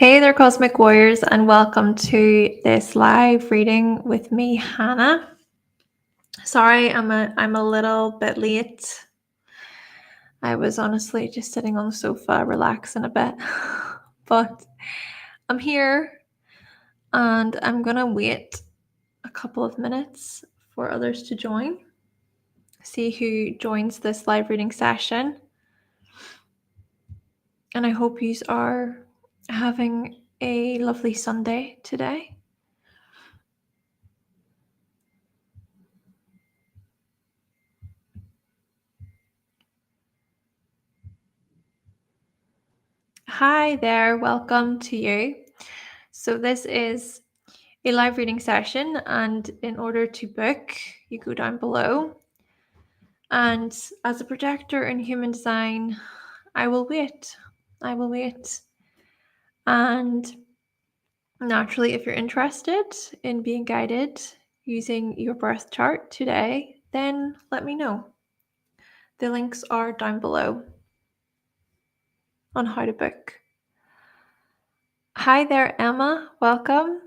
Hey there, Cosmic Warriors, and welcome to this live reading with me, Hannah. Sorry, I'm a little bit late. I was honestly just sitting on the sofa, relaxing a bit, but I'm here, and I'm gonna wait a couple of minutes for others to join. See who joins this live reading session, and I hope you are having a lovely Sunday today. Hi there, welcome to you. So this is a live reading session, and in order to book, you go down below. And as a projector in human design, I will wait. And naturally, if you're interested in being guided using your birth chart today, then let me know. The links are down below on how to book. Hi there, Emma. Welcome.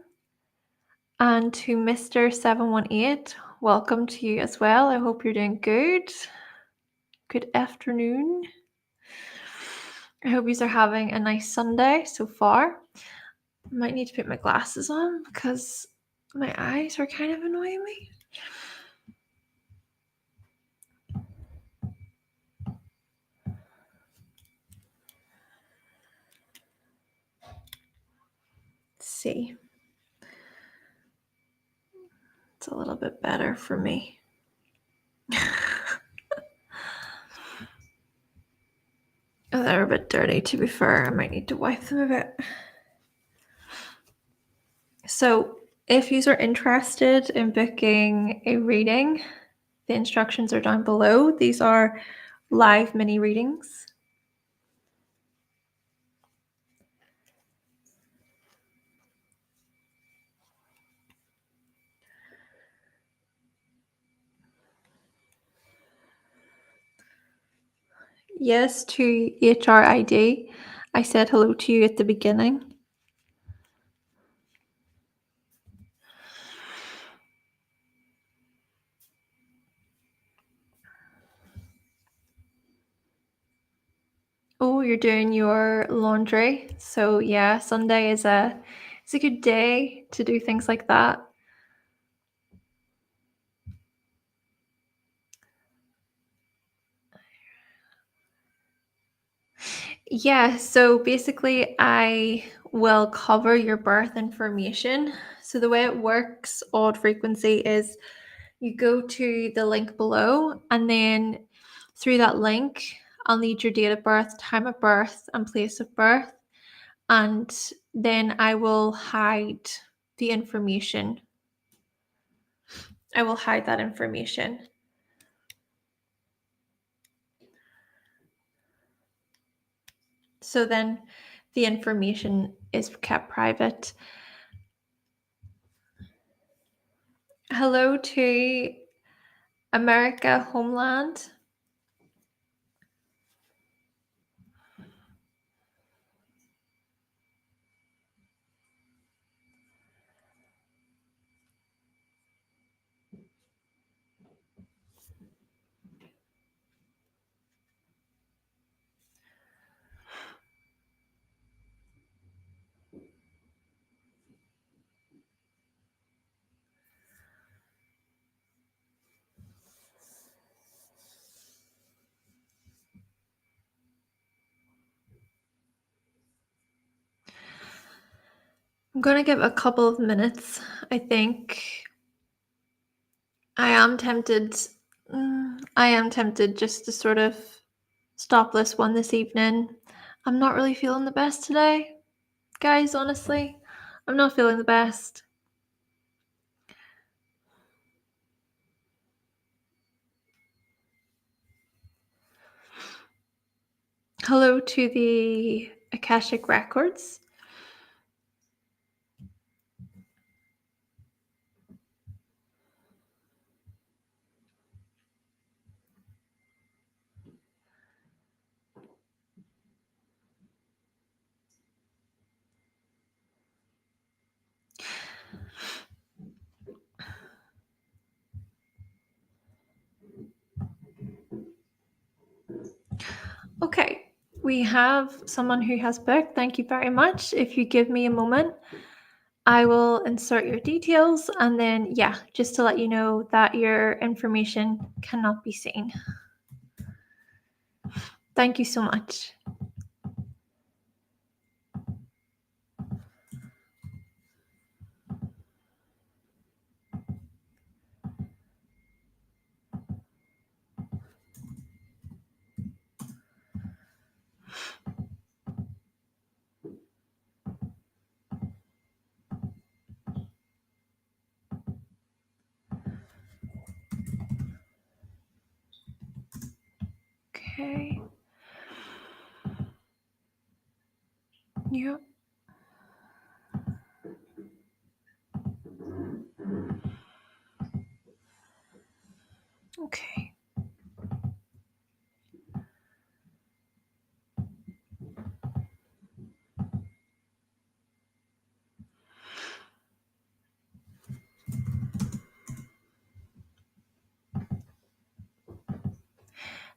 And to Mr. 718, welcome to you as well. I hope you're doing good. Good afternoon. I hope you are having a nice Sunday so far. I might need to put my glasses on because my eyes are kind of annoying me. Let's see. It's a little bit better for me. Oh, they're a bit dirty, to be fair. I might need to wipe them a bit. So, if you are interested in booking a reading, the instructions are down below. These are live mini readings. Yes to HRID. I said hello to you at the beginning. Oh, you're doing your laundry. So yeah, Sunday is a good day to do things like that. Yeah, so basically I will cover your birth information. So the way it works, odd frequency, is you go to the link below, and then through that link, I'll need your date of birth, time of birth, and place of birth. And then I will hide the information. I will hide that information. So then the information is kept private. Hello to America Homeland. I'm going to give a couple of minutes. I think I am tempted just to sort of stop this one this evening. I'm not really feeling the best today, guys, honestly. I'm not feeling the best. Hello to the Akashic Records. Okay, we have someone who has booked. Thank you very much. If you give me a moment, I will insert your details, and then, yeah, just to let you know that your information cannot be seen. Thank you so much. Okay. Yeah. Okay.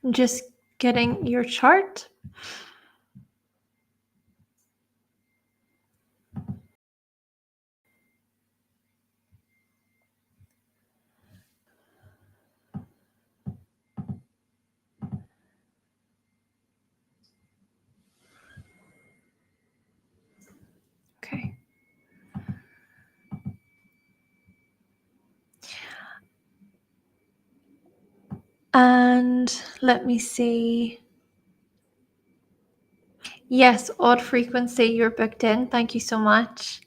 I'm just getting your chart. Okay. And let me see. Yes, odd frequency, you're booked in. Thank you so much.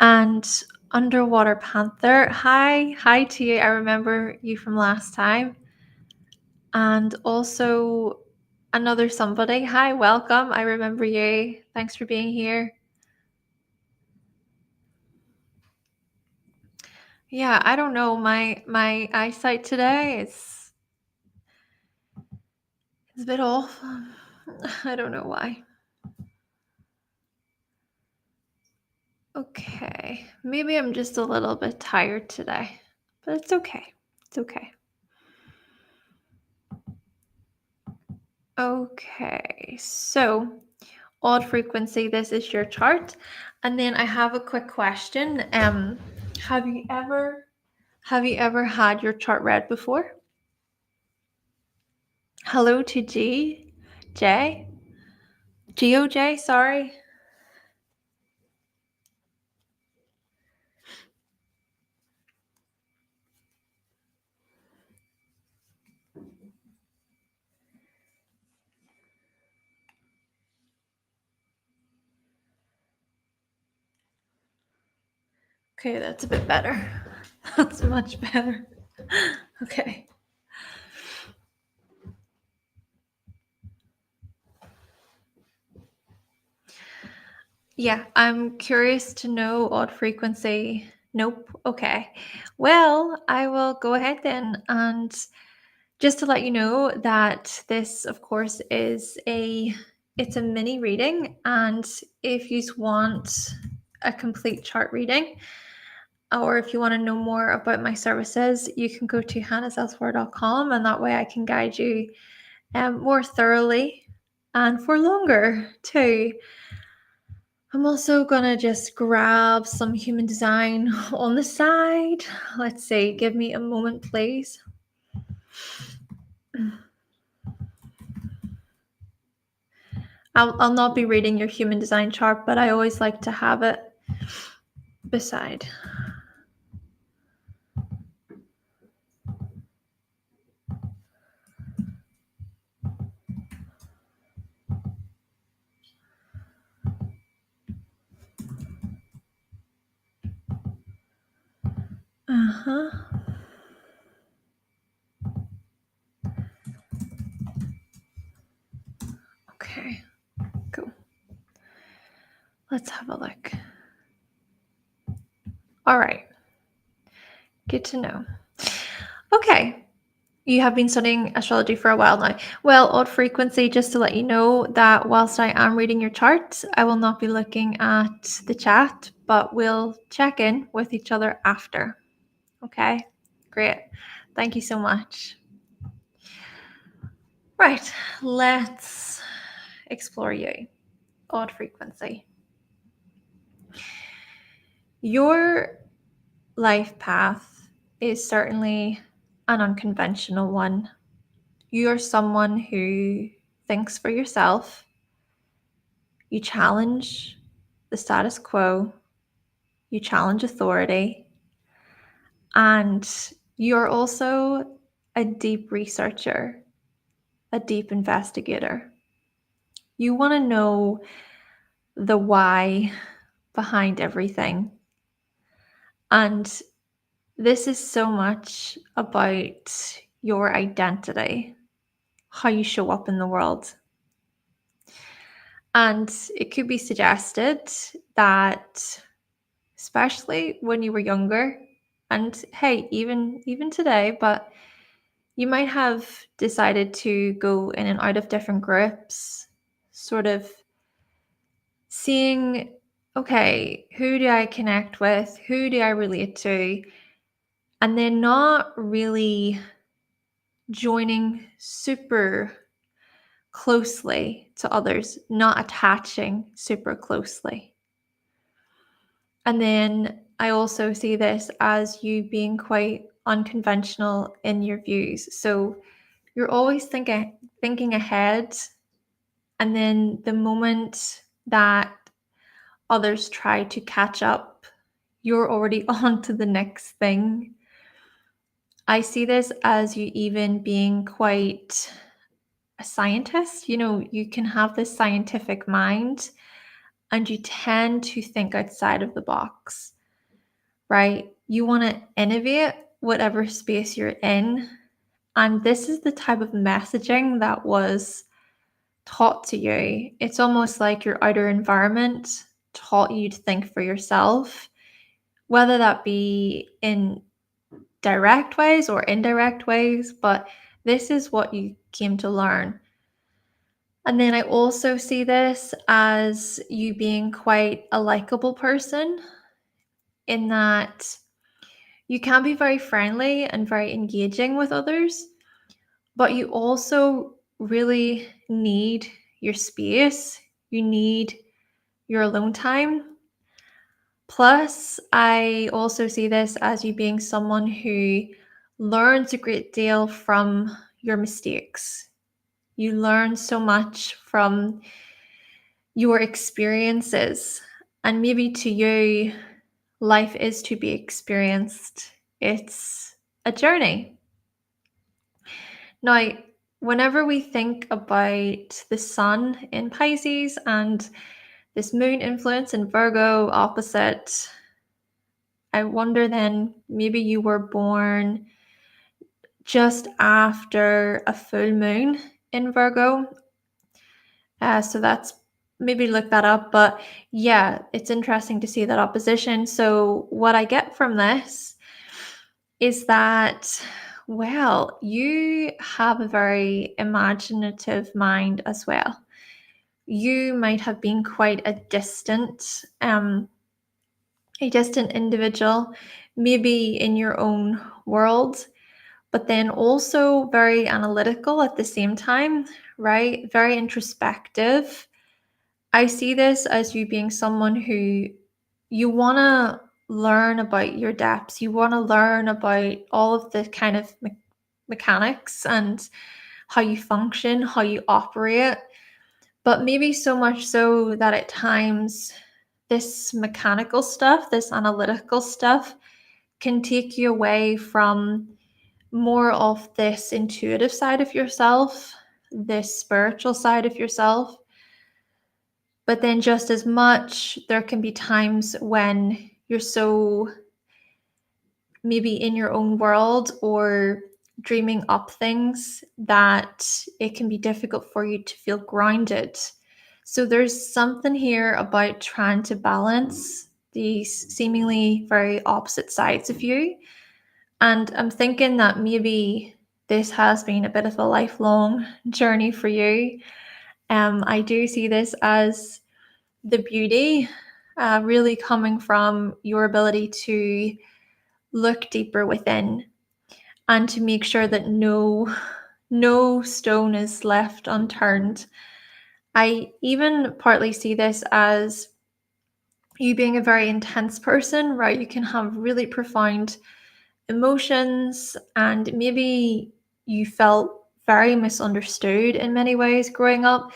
And Underwater Panther, hi to you. I remember you from last time. And also another somebody, hi, welcome. I remember you. Thanks for being here. Yeah, I don't know. My eyesight today is a bit off. I don't know why. Okay, maybe I'm just a little bit tired today, but it's okay. It's okay. Okay, so odd frequency, this is your chart. And then I have a quick question. Have you ever had your chart read before? Hello to J, GOJ, sorry. Okay, that's a bit better. That's much better. Okay. Yeah, I'm curious to know odd frequency. Nope. Okay. Well, I will go ahead then, and just to let you know that this, of course, is it's a mini reading, and if you want a complete chart reading, or if you want to know more about my services, you can go to hannahselsewhere.com, and that way I can guide you more thoroughly and for longer too. I'm also gonna just grab some human design on the side. Let's see, give me a moment, please. I'll not be reading your human design chart, but I always like to have it beside. Uh-huh. Okay, cool. Let's have a look. All right. Good to know. Okay. You have been studying astrology for a while now. Well, odd frequency, just to let you know that whilst I am reading your chart, I will not be looking at the chat, but we'll check in with each other after. Okay, great. Thank you so much. Right, let's explore you. Odd frequency. Your life path is certainly an unconventional one. You're someone who thinks for yourself. You challenge the status quo. You challenge authority. And you're also a deep researcher, a deep investigator. You want to know the why behind everything. And this is so much about your identity, how you show up in the world. And it could be suggested that, especially when you were younger, and hey, even today, but you might have decided to go in and out of different groups, sort of seeing, okay, who do I connect with? Who do I relate to? And then not really joining super closely to others, not attaching super closely. And then I also see this as you being quite unconventional in your views. So you're always thinking ahead, and then the moment that others try to catch up, you're already on to the next thing. I see this as you even being quite a scientist. You can have this scientific mind and you tend to think outside of the box, right? You want to innovate whatever space you're in. And this is the type of messaging that was taught to you. It's almost like your outer environment taught you to think for yourself, whether that be in direct ways or indirect ways, but this is what you came to learn. And then I also see this as you being quite a likable person, in that you can be very friendly and very engaging with others, but you also really need your space. You need your alone time. Plus, I also see this as you being someone who learns a great deal from your mistakes. You learn so much from your experiences. And maybe to you, life is to be experienced. It's a journey. Now, whenever we think about the sun in Pisces and this moon influence in Virgo opposite, I wonder then maybe you were born just after a full moon in Virgo. So that's, maybe look that up. But yeah, it's interesting to see that opposition. So what I get from this is that, well, you have a very imaginative mind as well. You might have been quite a distant individual, maybe in your own world, but then also very analytical at the same time, right? Very introspective. I see this as you being someone who you want to learn about your depths. You want to learn about all of the kind of mechanics and how you function, how you operate. But maybe so much so that at times this mechanical stuff, this analytical stuff, can take you away from more of this intuitive side of yourself, this spiritual side of yourself. But then just as much, there can be times when you're so maybe in your own world or dreaming up things that it can be difficult for you to feel grounded. So there's something here about trying to balance these seemingly very opposite sides of you. And I'm thinking that maybe this has been a bit of a lifelong journey for you. I do see this as the beauty really coming from your ability to look deeper within and to make sure that no No stone is left unturned. I even partly see this as you being a very intense person, right? You can have really profound emotions, and maybe you felt very misunderstood in many ways growing up.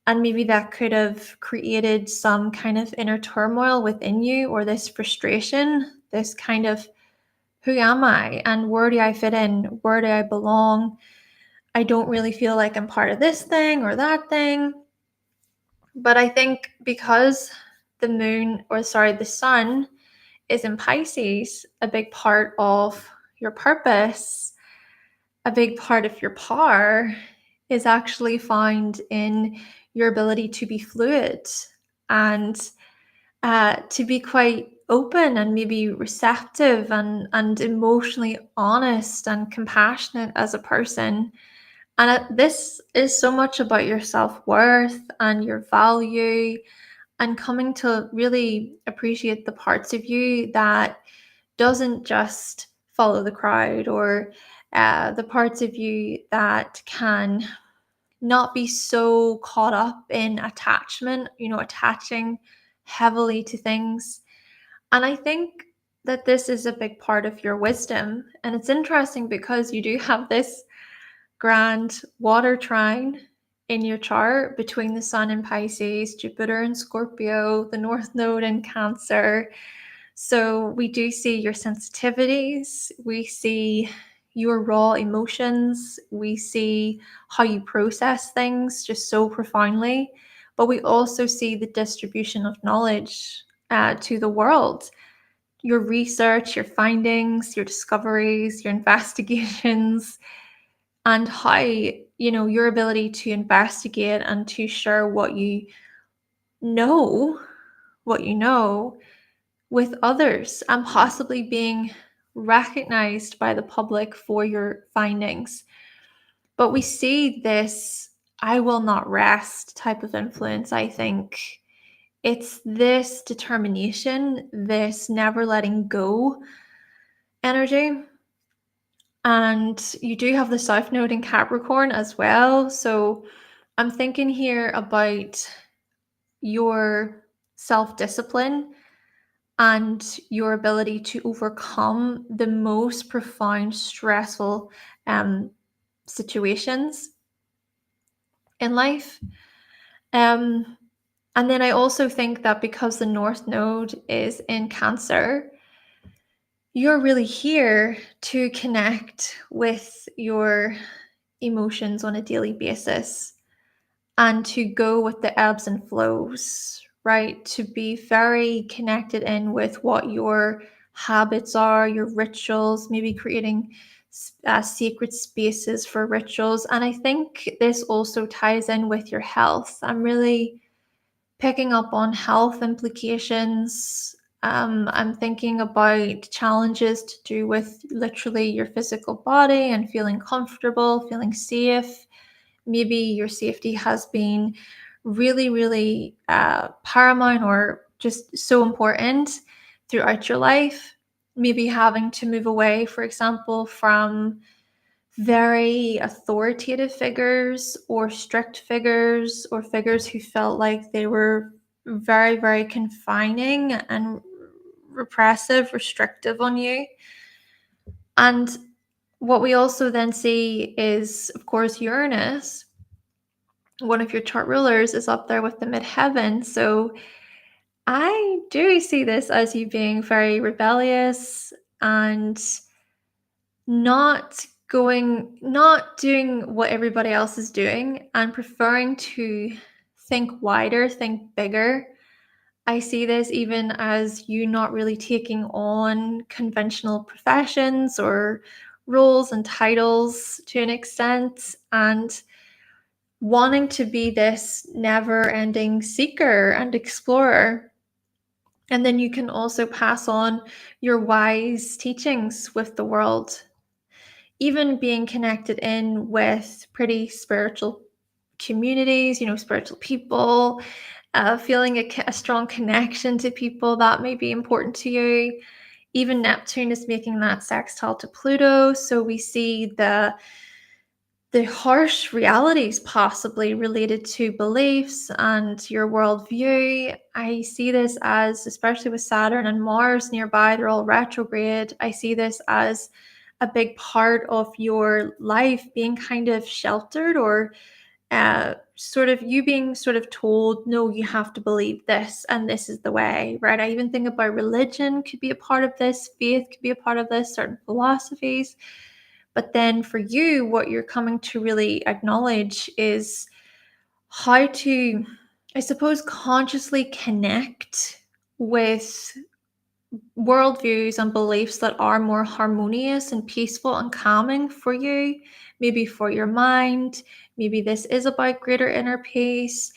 And maybe that could have created some kind of inner turmoil within you, or this frustration, this kind of, who am I? And where do I fit in? Where do I belong? I don't really feel like I'm part of this thing or that thing. But I think because the sun is in Pisces, a big part of your purpose, a big part of your power is actually found in your ability to be fluid and to be quite open and maybe receptive and emotionally honest and compassionate as a person. And this is so much about your self-worth and your value, and coming to really appreciate the parts of you that doesn't just follow the crowd, or the parts of you that can not be so caught up in attachment, attaching heavily to things. And I think that this is a big part of your wisdom. And it's interesting because you do have this grand water trine in your chart between the Sun in Pisces, Jupiter in Scorpio, the North Node in Cancer. So we do see your sensitivities, we see your raw emotions, we see how you process things just so profoundly, but we also see the distribution of knowledge to the world. Your research, your findings, your discoveries, your investigations, and how, your ability to investigate and to share know, what you know with others, and possibly being recognized by the public for your findings. But we see this I will not rest type of influence. I think it's this determination, this never letting go energy. And you do have the South Node in Capricorn as well. So I'm thinking here about your self-discipline and your ability to overcome the most profound stressful situations in life. And then I also think that because the North Node is in Cancer, you're really here to connect with your emotions on a daily basis and to go with the ebbs and flows, right? To be very connected in with what your habits are, your rituals, maybe creating sacred spaces for rituals. And I think this also ties in with your health. I'm really picking up on health implications. I'm thinking about challenges to do with literally your physical body and feeling comfortable, feeling safe. Maybe your safety has been really, really paramount or just so important throughout your life. Maybe having to move away, for example, from very authoritative figures or strict figures, or figures who felt like they were very, very confining and repressive, restrictive on you. And what we also then see is, of course, Uranus, one of your chart rulers, is up there with the midheaven. So I do see this as you being very rebellious and not doing what everybody else is doing, and preferring to think wider, think bigger. I see this even as you not really taking on conventional professions or roles and titles to an extent, and wanting to be this never-ending seeker and explorer. And then you can also pass on your wise teachings with the world, even being connected in with pretty spiritual communities, spiritual people, feeling a strong connection to people that may be important to you. Even Neptune is making that sextile to Pluto. So we see the the harsh realities possibly related to beliefs and your worldview. I see this as, especially with Saturn and Mars nearby, they're all retrograde. I see this as a big part of your life being kind of sheltered, or sort of you being sort of told, no, you have to believe this and this is the way, right? I even think about religion could be a part of this, faith could be a part of this, certain philosophies. But then for you, what you're coming to really acknowledge is how to, I suppose, consciously connect with worldviews and beliefs that are more harmonious and peaceful and calming for you, maybe for your mind. Maybe this is about greater inner peace.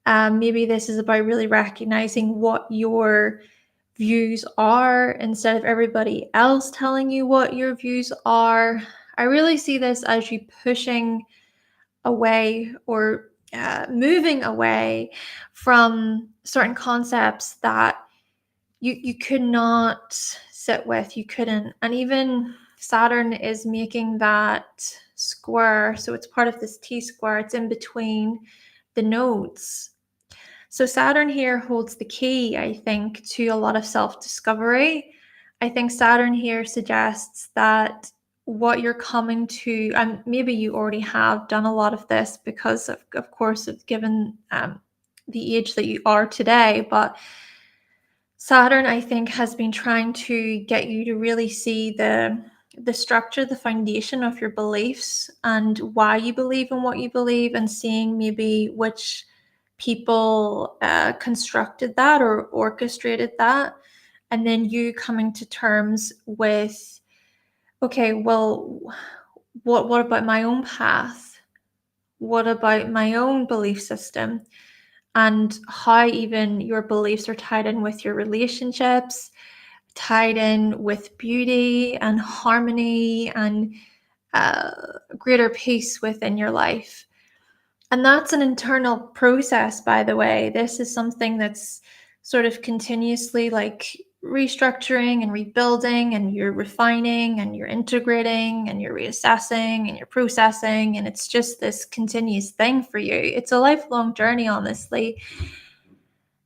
Maybe this is about really recognizing what your views are instead of everybody else telling you what your views are. I really see this as you pushing away, or moving away from certain concepts that you could not sit with, you couldn't. And even Saturn is making that square, so it's part of this T square, it's in between the nodes. So Saturn here holds the key, I think, to a lot of self-discovery. I think Saturn here suggests that what you're coming to, and maybe you already have done a lot of this because of course, it's given the age that you are today, but Saturn, I think, has been trying to get you to really see the structure, the foundation of your beliefs and why you believe in what you believe, and seeing maybe which people constructed that or orchestrated that. And then you coming to terms with, okay, well, what about my own path? What about my own belief system? And how even your beliefs are tied in with your relationships, tied in with beauty and harmony and uh, greater peace within your life. And that's an internal process, by the way. This is something that's sort of continuously like restructuring and rebuilding, and you're refining and you're integrating and you're reassessing and you're processing. And it's just this continuous thing for you. It's a lifelong journey, honestly.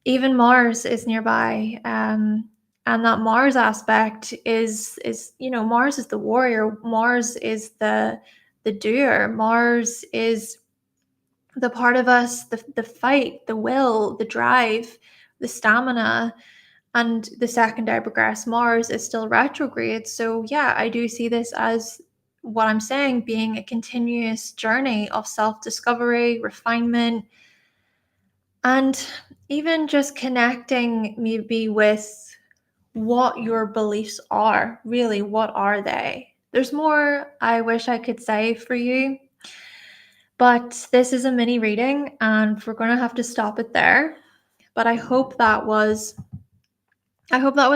Even Mars is nearby. And that Mars aspect is Mars is the warrior. Mars is the doer. Mars is the part of us, the fight, the will, the drive, the stamina. And the second I progress, Mars is still retrograde. So yeah, I do see this as what I'm saying being a continuous journey of self-discovery, refinement, and even just connecting maybe with what your beliefs are. Really, what are they? There's more I wish I could say for you, but this is a mini reading and we're going to have to stop it there. But I hope that was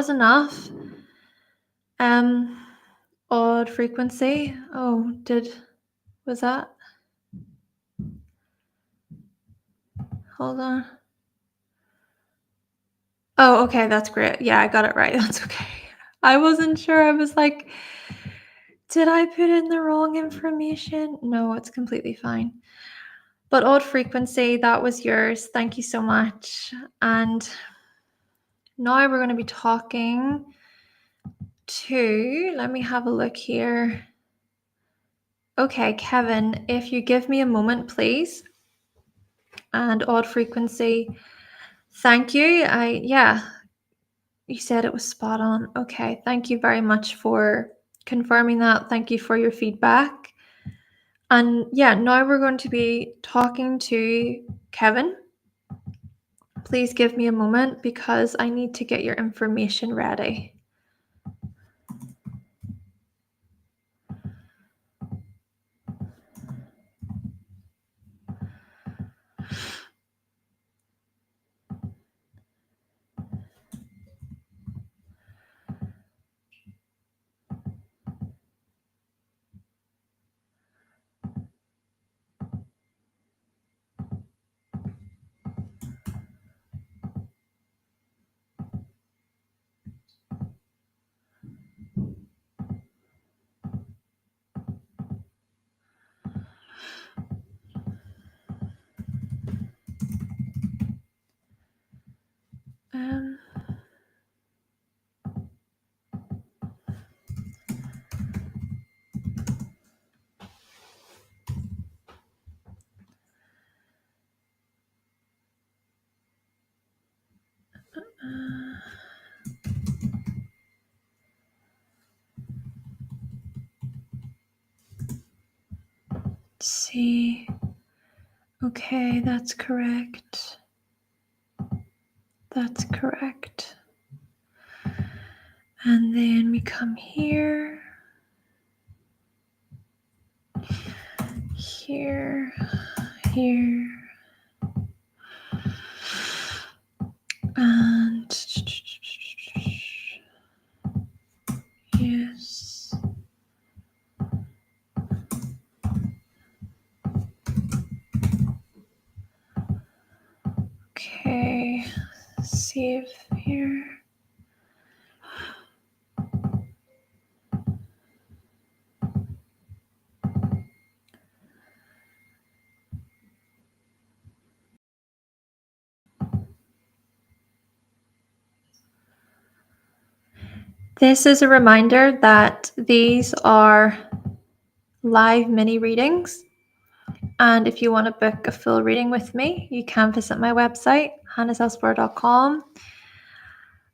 enough. Odd frequency. Oh, was that? Hold on. Oh, okay, that's great. Yeah, I got it right. That's okay. I wasn't sure. I was like, did I put in the wrong information? No, it's completely fine. But odd frequency, that was yours. Thank you so much. And now we're going to be talking to, let me have a look here. Okay, Kevin, if you give me a moment, please. And odd frequency, thank you. You said it was spot on. Okay, thank you very much for confirming that. Thank you for your feedback. And yeah, now we're going to be talking to Kevin. Please give me a moment because I need to get your information ready. see. Okay, that's correct. That's correct. And then we come here, here, here, and yes. Okay, save here. This is a reminder that these are live mini readings. And if you want to book a full reading with me, you can visit my website, hannahselsewhere.com.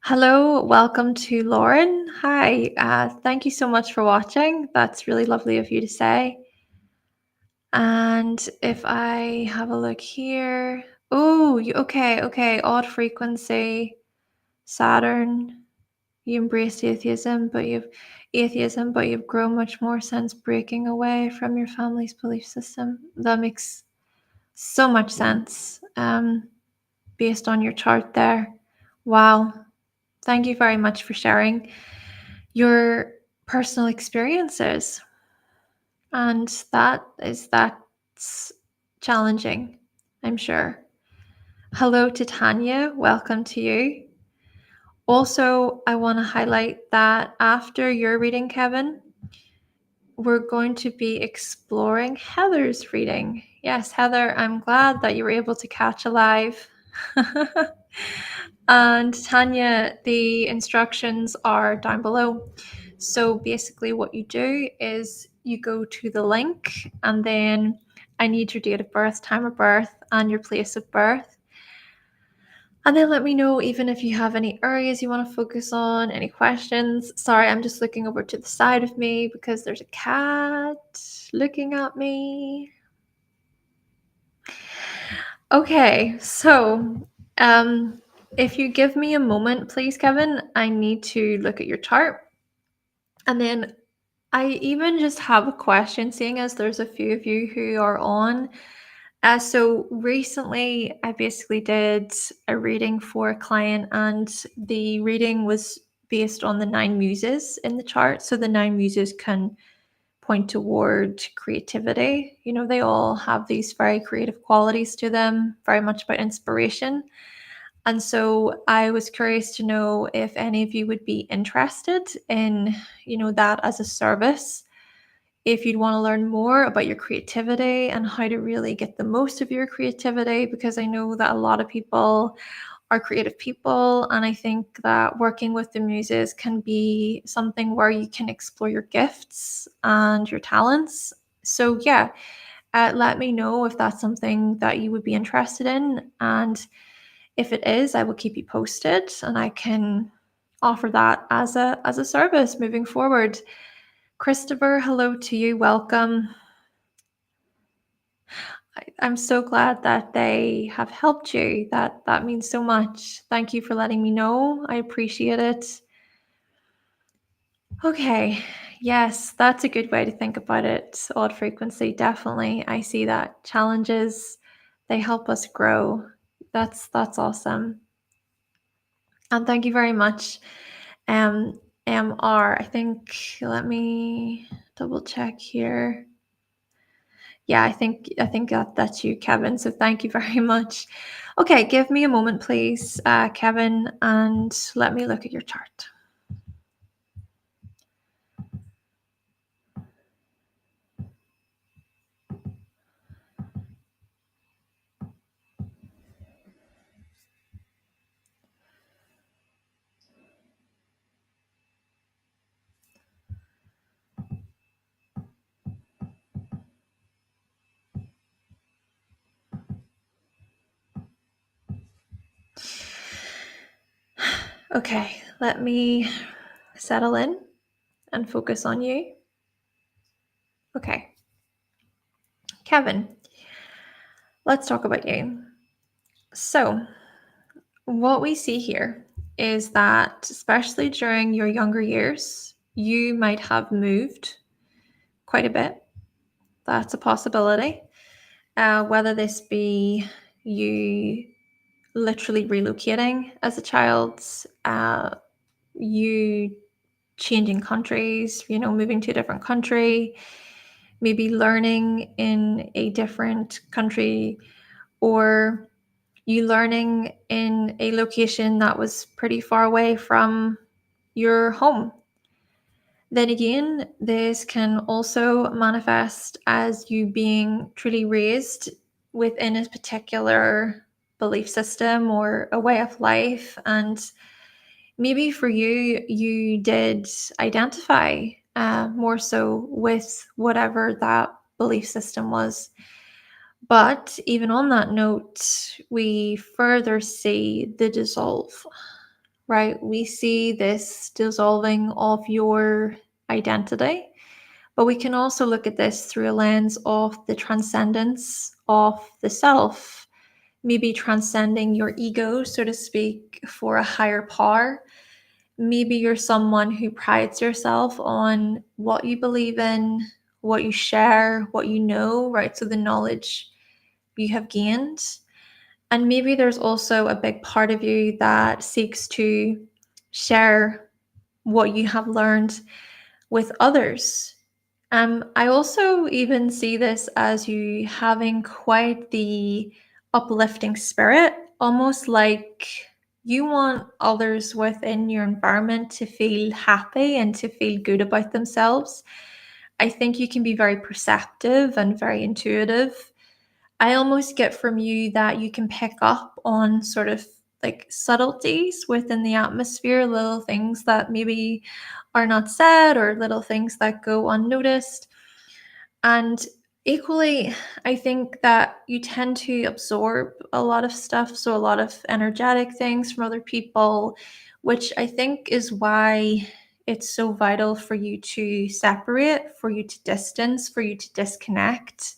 Hello, welcome to Lauren. Hi, thank you so much for watching. That's really lovely of you to say. And if I have a look here, okay, odd frequency, Saturn. You embraced atheism, but you've grown much more since breaking away from your family's belief system. That makes so much sense, based on your chart there. Wow. Thank you very much for sharing your personal experiences. And that's challenging, I'm sure. Hello to Tanya. Welcome to you. Also, I want to highlight that after your reading, Kevin, we're going to be exploring Heather's reading. Yes, Heather, I'm glad that you were able to catch a live. And Tanya, the instructions are down below. So basically what you do is you go to the link, and then I need your date of birth, time of birth, and your place of birth. And then let me know even if you have any areas you want to focus on, any questions. Sorry, I'm just looking over to the side of me because there's a cat looking at me. Okay, so if you give me a moment, please, Kevin, I need to look at your chart. And then I even just have a question, seeing as there's a few of you who are on. So recently, I basically did a reading for a client, and the reading was based on the 9 muses in the chart. So the 9 muses can point toward creativity. You know, they all have these very creative qualities to them, very much about inspiration. And so I was curious to know if any of you would be interested in, that as a service. If you'd want to learn more about your creativity and how to really get the most of your creativity, because I know that a lot of people are creative people, and I think that working with the muses can be something where you can explore your gifts and your talents. So yeah, let me know if that's something that you would be interested in, and if it is, I will keep you posted, and I can offer that as a service moving forward. Christopher, hello to you. Welcome. I'm so glad that they have helped you. That means so much. Thank you for letting me know. I appreciate it. Okay. Yes, that's a good way to think about it. Odd frequency, definitely. I see that. Challenges, they help us grow. That's awesome. And thank you very much. MR, I think, let me double check here. Yeah, I think that's you, Kevin. So thank you very much. Okay, give me a moment, please, Kevin, and let me look at your chart. Okay, let me settle in and focus on you. Okay. Kevin, let's talk about you. So, what we see here is that, especially during your younger years, you might have moved quite a bit. That's a possibility. Whether this be you literally relocating as a child, you changing countries, moving to a different country, maybe learning in a different country, or you learning in a location that was pretty far away from your home. Then again, this can also manifest as you being truly raised within a particular belief system or a way of life. And maybe for you, you did identify more so with whatever that belief system was. But even on that note, we further see the dissolve, right? We see this dissolving of your identity, but we can also look at this through a lens of the transcendence of the self, maybe transcending your ego, so to speak, for a higher power. Maybe you're someone who prides yourself on what you believe in, what you share, what you know, right? So the knowledge you have gained. And maybe there's also a big part of you that seeks to share what you have learned with others. I also even see this as you having quite the uplifting spirit, almost like you want others within your environment to feel happy and to feel good about themselves. I think you can be very perceptive and very intuitive. I almost get from you that you can pick up on sort of like subtleties within the atmosphere, little things that maybe are not said or little things that go unnoticed. And equally, I think that you tend to absorb a lot of stuff, so a lot of energetic things from other people, which I think is why it's so vital for you to separate, for you to distance, for you to disconnect,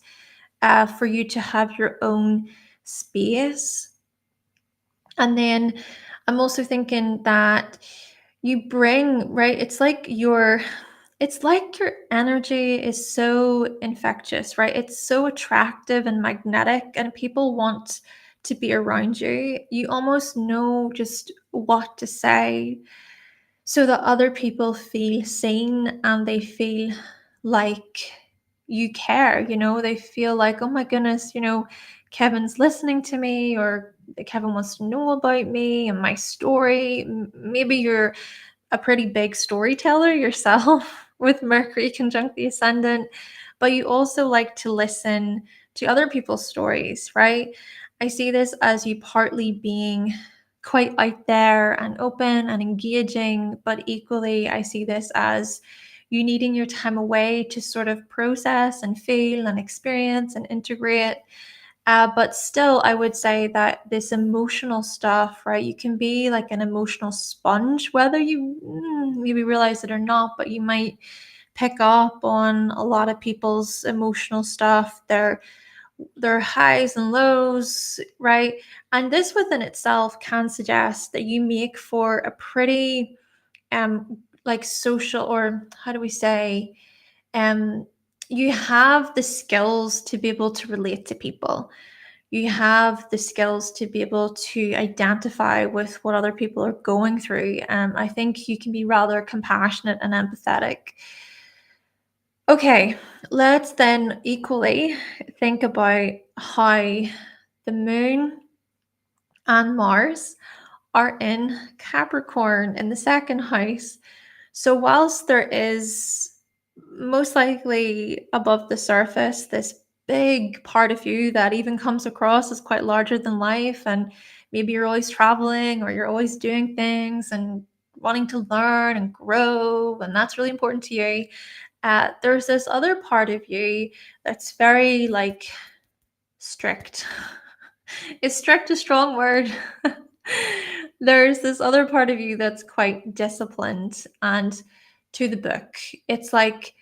for you to have your own space. And then I'm also thinking that you bring, right? It's like your energy is so infectious, right? It's so attractive and magnetic, and people want to be around you. You almost know just what to say so that other people feel seen and they feel like you care, they feel like, oh my goodness, Kevin's listening to me, or Kevin wants to know about me and my story. Maybe you're a pretty big storyteller yourself with Mercury conjunct the ascendant, but you also like to listen to other people's stories, right? I see this as you partly being quite out there and open and engaging, but equally, I see this as you needing your time away to sort of process and feel and experience and integrate. But still, I would say that this emotional stuff, right? You can be like an emotional sponge, whether you maybe realize it or not, but you might pick up on a lot of people's emotional stuff, their highs and lows, right? And this within itself can suggest that you make for a pretty like social, or how do we say, you have the skills to be able to relate to people. You have the skills to be able to identify with what other people are going through. I think you can be rather compassionate and empathetic. Okay, let's then equally think about how the moon and Mars are in Capricorn in the second house. So whilst there is most likely above the surface this big part of you that even comes across as quite larger than life, and maybe you're always traveling or you're always doing things and wanting to learn and grow, and that's really important to you. There's this other part of you that's very like strict. Is strict a strong word? There's this other part of you that's quite disciplined and to the book. It's like,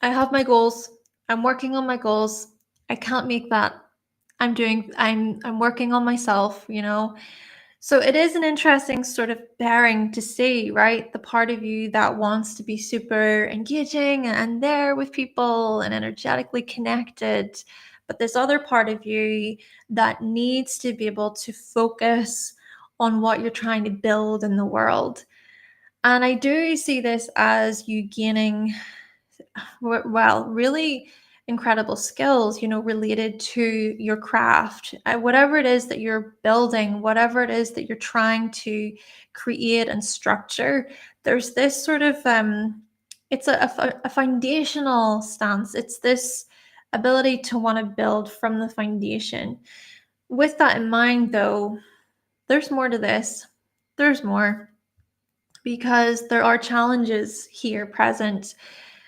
I have my goals, I'm working on my goals, I can't make that. I'm working on myself, you know. So it is an interesting sort of pairing to see, right? The part of you that wants to be super engaging and there with people and energetically connected, but this other part of you that needs to be able to focus on what you're trying to build in the world. And I do see this as you gaining, well, really incredible skills, you know, related to your craft. Whatever it is that you're building, whatever it is that you're trying to create and structure, there's this sort of it's a foundational stance. It's this ability to want to build from the foundation. With that in mind, though, there's more to this. There's more, because there are challenges here present.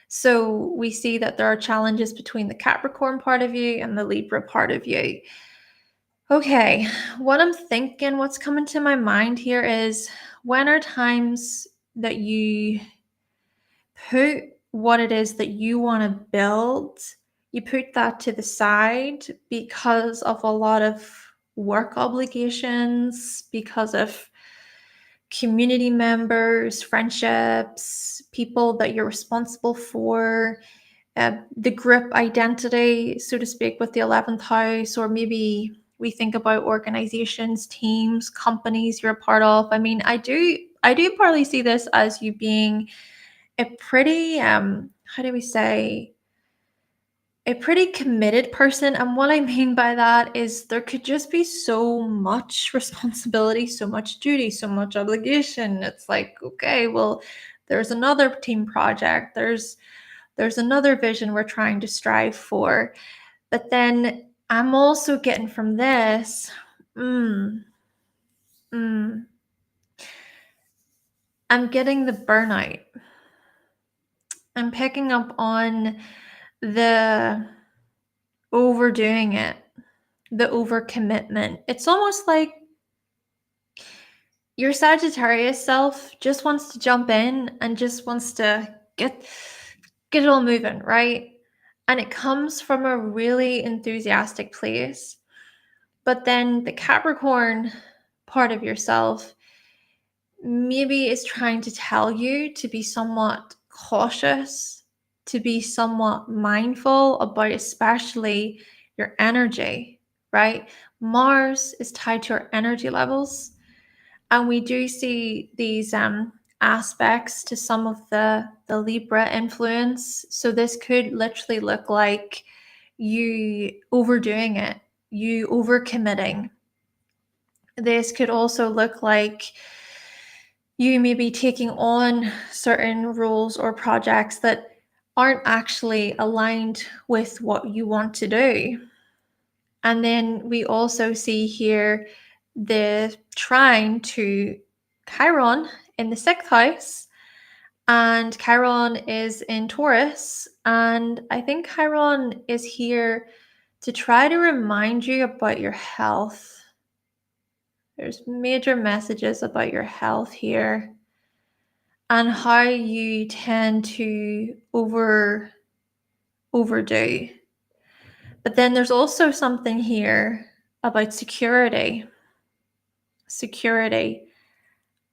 So we see that there are challenges between the Capricorn part of you and the Libra part of you. Okay, what I'm thinking, what's coming to my mind here is, when are times that you put what it is that you want to build, you put that to the side because of a lot of work obligations, because of community members, friendships, people that you're responsible for, the group identity, so to speak, with the 11th house, or maybe we think about organizations, teams, companies you're a part of. I mean, I do partly see this as you being a pretty, how do we say, a pretty committed person. And what I mean by that is there could just be so much responsibility, so much duty, so much obligation. It's like, okay, well, there's another team project, there's another vision we're trying to strive for. But then I'm also getting from this, I'm getting the burnout. I'm picking up on the overdoing it, the overcommitment. It's almost like your Sagittarius self just wants to jump in and just wants to get it all moving, right? And it comes from a really enthusiastic place. But then the Capricorn part of yourself maybe is trying to tell you to be somewhat cautious, to be somewhat mindful about especially your energy, right? Mars is tied to our energy levels. And we do see these aspects to some of the Libra influence. So this could literally look like you overdoing it, you overcommitting. This could also look like you may be taking on certain roles or projects that aren't actually aligned with what you want to do. And then we also see here the trine to Chiron in the 6th house. And Chiron is in Taurus. And I think Chiron is here to try to remind you about your health. There's major messages about your health here and how you tend to overdo. But then there's also something here about security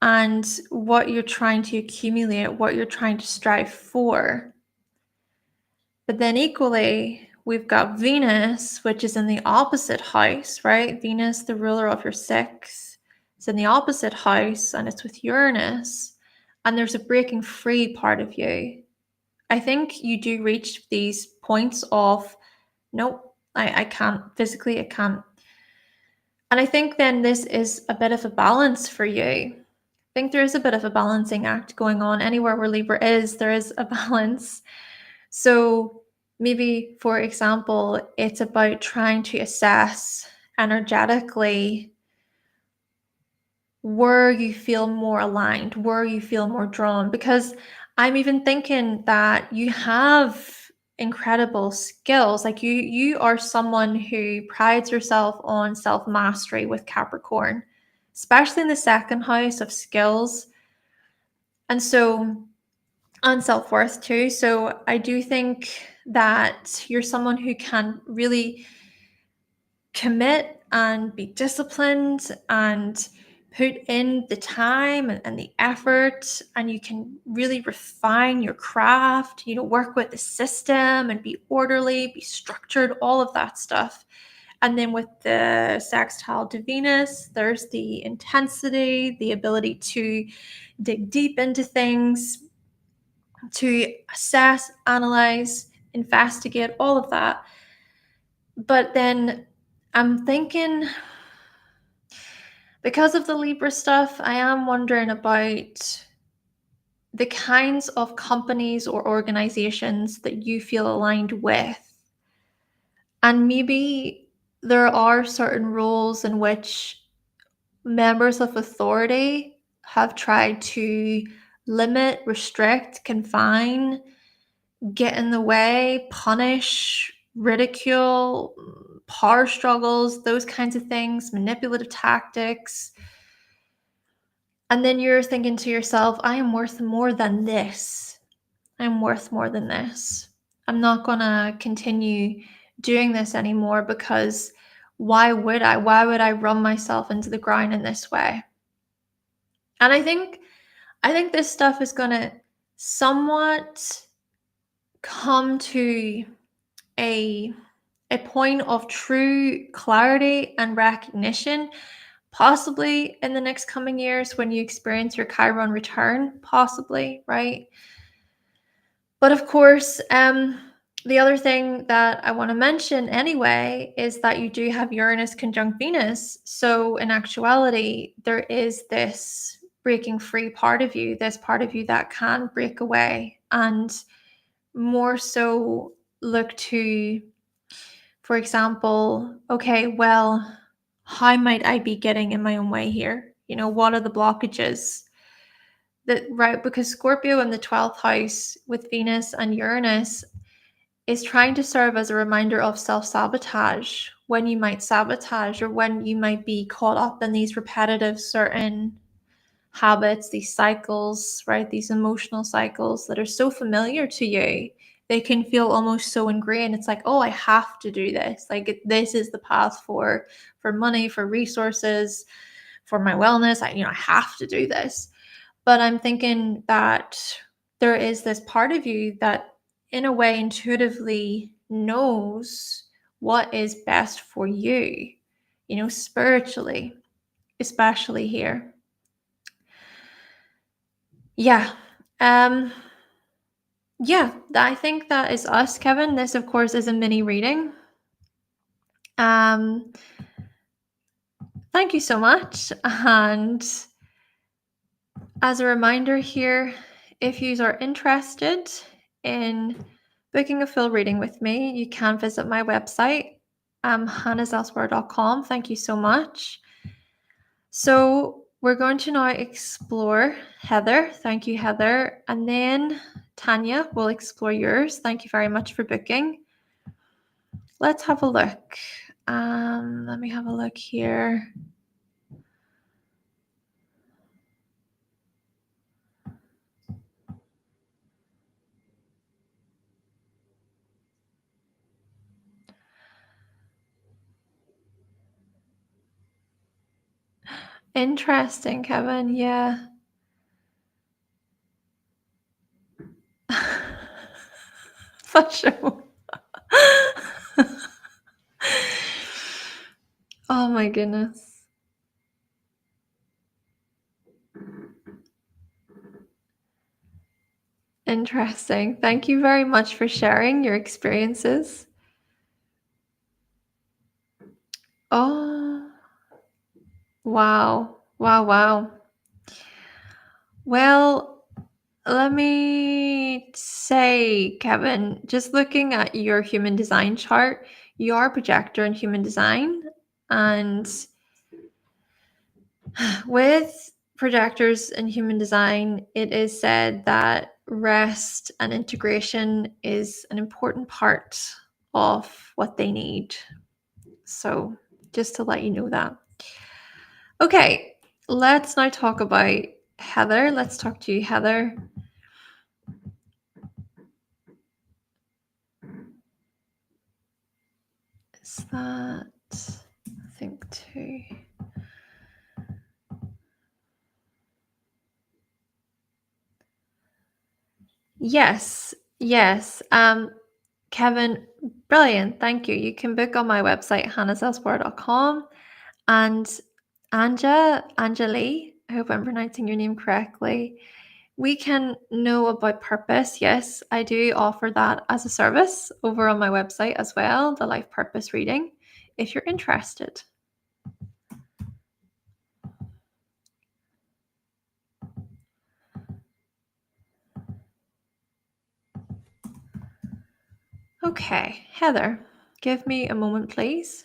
and what you're trying to accumulate, what you're trying to strive for. But then equally, we've got Venus, which is in the opposite house, right? Venus, the ruler of your 6th, is in the opposite house and it's with Uranus. And there's a breaking free part of you. I think you do reach these points of, nope, I can't physically, I can't. And I think then this is a bit of a balance for you. I think there is a bit of a balancing act going on. Anywhere where Libra is, there is a balance. So maybe, for example, it's about trying to assess energetically where you feel more aligned, where you feel more drawn, because I'm even thinking that you have incredible skills. Like you are someone who prides yourself on self-mastery with Capricorn, especially in the 2nd house of skills. And so and self-worth too. So I do think that you're someone who can really commit and be disciplined and put in the time and the effort, and you can really refine your craft, work with the system and be orderly, be structured, all of that stuff. And then with the sextile to Venus, there's the intensity, the ability to dig deep into things, to assess, analyze, investigate, all of that. But then I'm thinking, because of the Libra stuff, I am wondering about the kinds of companies or organizations that you feel aligned with. And maybe there are certain roles in which members of authority have tried to limit, restrict, confine, get in the way, punish, ridicule, power struggles, those kinds of things, manipulative tactics. And then you're thinking to yourself, I am worth more than this. I'm worth more than this. I'm not going to continue doing this anymore, because why would I? Why would I run myself into the ground in this way? And I think this stuff is going to somewhat come to a point of true clarity and recognition, possibly in the next coming years when you experience your Chiron return, possibly, right? But of course, the other thing that I want to mention anyway is that you do have Uranus conjunct Venus. So in actuality, there is this breaking free part of you, this part of you that can break away and more so look to, for example, okay, well, how might I be getting in my own way here? What are the blockages? Right, because Scorpio in the 12th house with Venus and Uranus is trying to serve as a reminder of self-sabotage, when you might sabotage or when you might be caught up in these repetitive certain habits, these cycles, right? These emotional cycles that are so familiar to you. They can feel almost so ingrained. It's like, oh, I have to do this. Like, this is the path for money, for resources, for my wellness. I have to do this. But I'm thinking that there is this part of you that, in a way, intuitively knows what is best for you, spiritually, especially here. Yeah. Yeah, I think that is us, Kevin. This, of course, is a mini reading. Thank you so much. And as a reminder here, if you are interested in booking a full reading with me, you can visit my website, hannahselsewhere.com. Thank you so much. So we're going to now explore Heather. Thank you, Heather. And then Tanya will explore yours. Thank you very much for booking. Let's have a look. Let me have a look here. Interesting, Kevin. Yeah. For sure. Oh my goodness. Interesting. Thank you very much for sharing your experiences. Oh, wow. Wow, wow. Well, let me say, Kevin, just looking at your human design chart, you are a projector in human design. And with projectors in human design, it is said that rest and integration is an important part of what they need. So just to let you know that. Okay, let's now talk about Heather. Let's talk to you, Heather. What's that? I think 2. Yes. Kevin, brilliant. Thank you. You can book on my website, hannahselsewhere.com. And Anjali, I hope I'm pronouncing your name correctly. We can know about purpose. Yes, I do offer that as a service over on my website as well, the life purpose reading, if you're interested. Okay, Heather, give me a moment, please.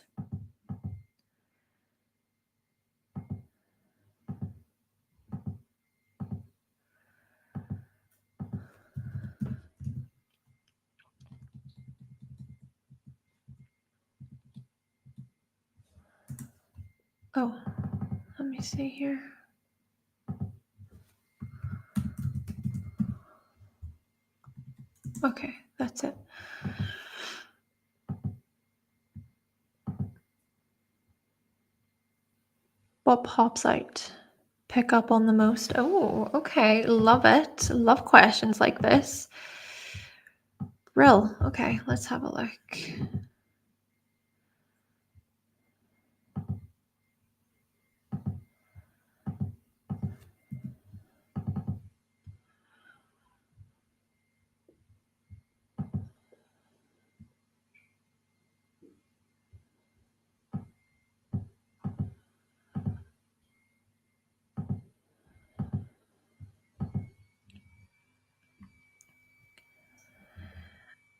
Oh, let me see here. Okay, that's it. What pops out? Pick up on the most. Oh, okay. Love it. Love questions like this. Brill. Okay, let's have a look.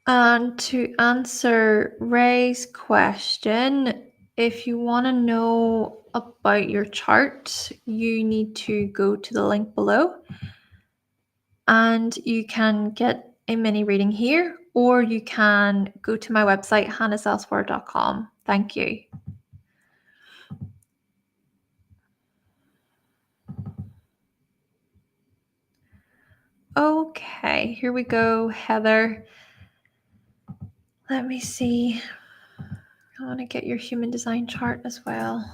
And to answer Ray's question, if you want to know about your chart, you need to go to the link below and you can get a mini reading here, or you can go to my website, hannahselsewhere.com. Thank you. Okay, here we go, Heather. Let me see. I want to get your human design chart as well.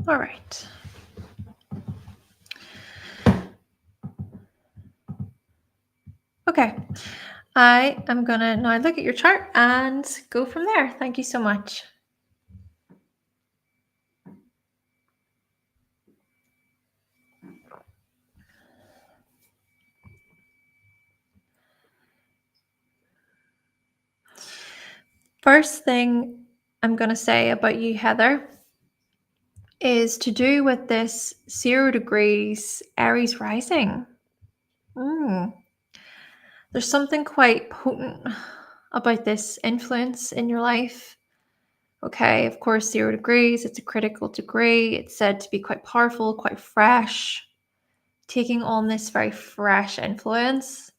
All right. Okay. I am going to now look at your chart and go from there. Thank you so much. First thing I'm going to say about you, Heather, is to do with this 0 degrees Aries rising. There's something quite potent about this influence in your life. Okay, of course, 0 degrees, it's a critical degree. It's said to be quite powerful, quite fresh, taking on this very fresh influence.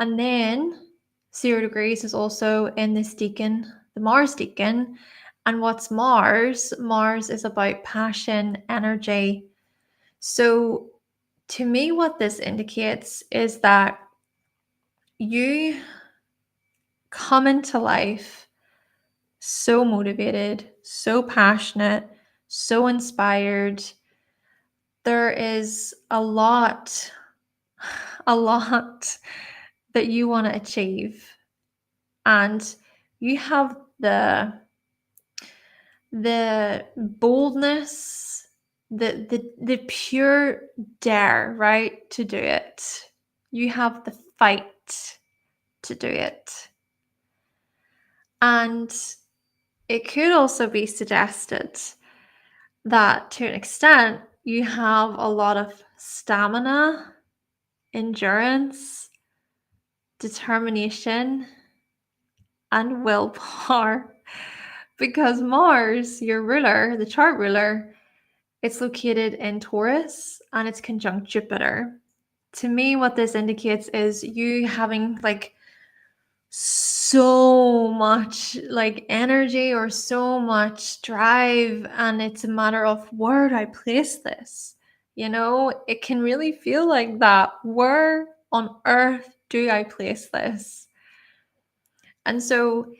And then 0 degrees is also in this decan, the Mars decan. And what's Mars? Mars is about passion, energy. So to me, what this indicates is that you come into life so motivated, so passionate, so inspired. There is a lot that you want to achieve. And you have the boldness, the pure dare, right, to do it. You have the fight to do it. And it could also be suggested that to an extent you have a lot of stamina, endurance, determination, and willpower. Because Mars, your ruler, the chart ruler, it's located in Taurus and it's conjunct Jupiter. To me, what this indicates is you having like so much like energy or so much drive, and it's a matter of where do I place this? You know, it can really feel like that. Where on earth do I place this? And so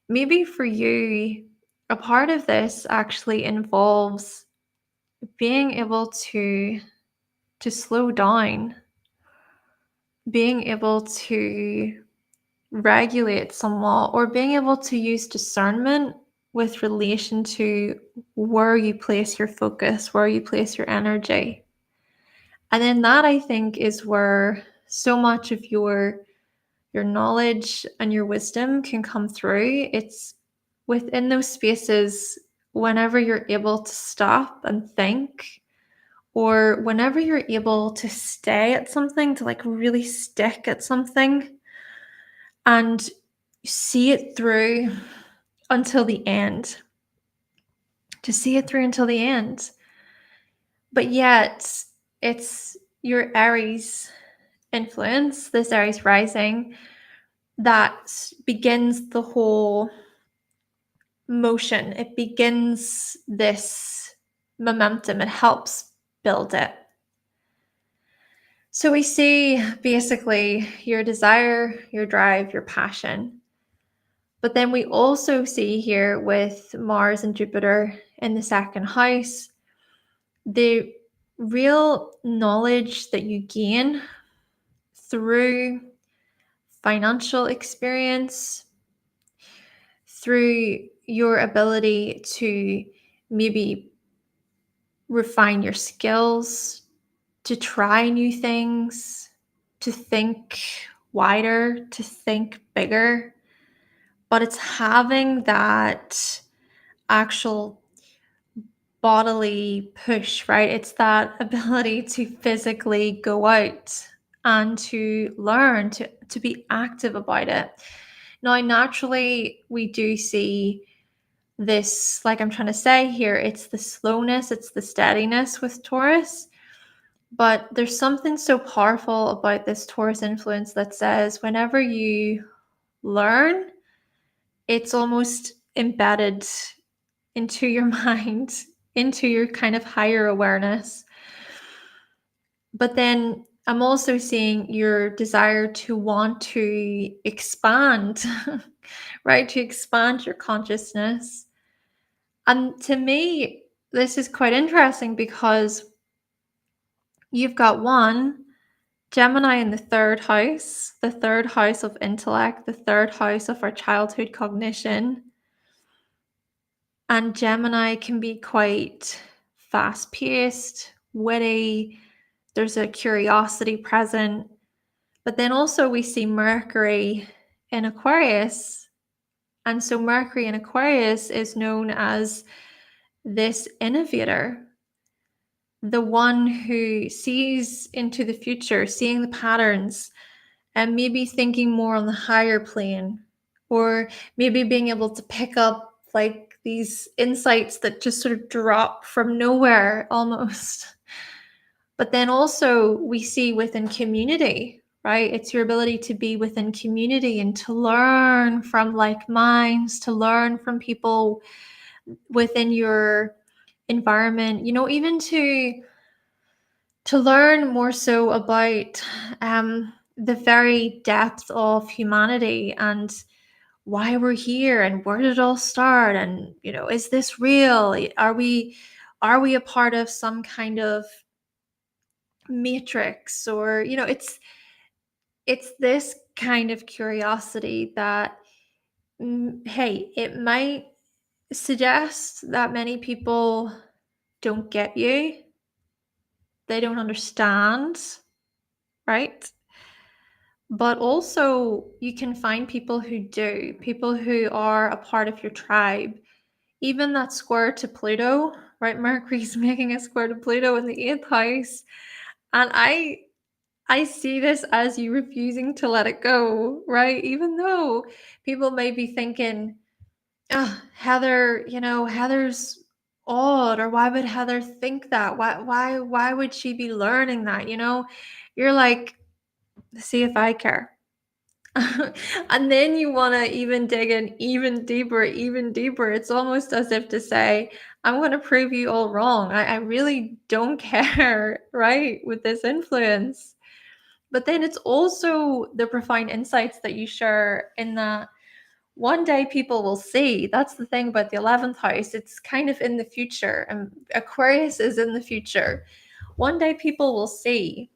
maybe for you, a part of this actually involves being able to slow down, being able to regulate somewhat, or being able to use discernment with relation to where you place your focus, where you place your energy. And then that, I think, is where so much of your knowledge and your wisdom can come through. It's within those spaces whenever you're able to stop and think, or whenever you're able to stay at something, to like really stick at something and see it through until the end. To see it through until the end. But yet, it's your Aries influence, this Aries rising, that begins the whole motion. It begins this momentum. It helps build it. So we see basically your desire, your drive, your passion. But then we also see here with Mars and Jupiter in the second house, the real knowledge that you gain through financial experience, through your ability to maybe refine your skills, to try new things, to think wider, to think bigger. But it's having that actual bodily push, right? It's that ability to physically go out and to learn, to be active about it. Now, naturally, we do see this, like I'm trying to say here, it's the slowness, it's the steadiness with Taurus. But there's something so powerful about this Taurus influence that says whenever you learn, it's almost embedded into your mind, into your kind of higher awareness. But then I'm also seeing your desire to want to expand, right? To expand your consciousness. And to me, this is quite interesting because you've got one Gemini in the third house of intellect, the third house of our childhood cognition. And Gemini can be quite fast-paced, witty. There's a curiosity present. But then also we see Mercury in Aquarius. And so Mercury in Aquarius is known as this innovator, the one who sees into the future, seeing the patterns, and maybe thinking more on the higher plane, or maybe being able to pick up like these insights that just sort of drop from nowhere almost. But then also we see within community, right? It's your ability to be within community and to learn from like minds, to learn from people within your environment, you know, even to learn more so about the very depth of humanity and why we're here and where did it all start, and you know, is this real? Are we a part of some kind of matrix? Or you know, it's this kind of curiosity that hey, it might suggest that many people don't get you, they don't understand, right? But also you can find people who do, people who are a part of your tribe. Even that square to Pluto, right? Mercury's making a square to Pluto in the 8th house. And I see this as you refusing to let it go, right? Even though people may be thinking, oh, Heather, Heather's odd, or why would Heather think that? Why would she be learning that? You're like, see if I care. And then you want to even dig in even deeper, even deeper. It's almost as if to say, I'm going to prove you all wrong. I really don't care, right, with this influence. But then it's also the profound insights that you share in that one day people will see. That's the thing about the 11th house. It's kind of in the future, and Aquarius is in the future. One day people will see.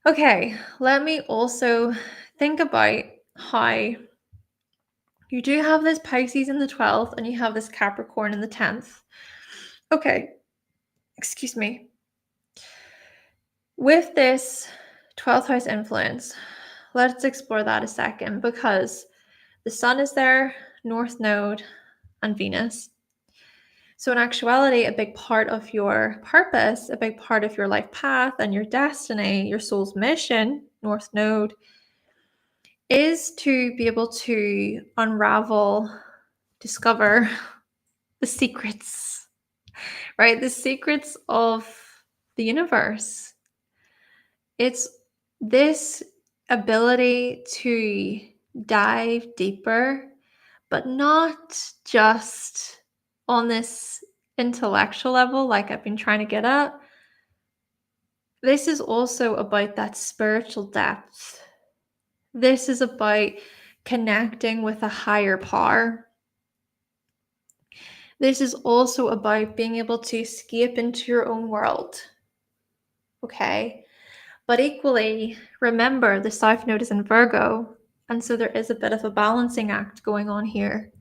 Okay, let me also think about how you do have this Pisces in the 12th and you have this Capricorn in the 10th. Okay, excuse me. With this 12th house influence, let's explore that a second, because the Sun is there, North Node, and Venus. So in actuality, a big part of your purpose, a big part of your life path and your destiny, your soul's mission, North Node, is to be able to unravel, discover the secrets, right? The secrets of the universe. It's this ability to dive deeper, but not just on this intellectual level, like I've been trying to get at. This is also about that spiritual depth. This is about connecting with a higher power. This is also about being able to escape into your own world. Okay? But equally, remember the South Node is in Virgo, and so there is a bit of a balancing act going on here.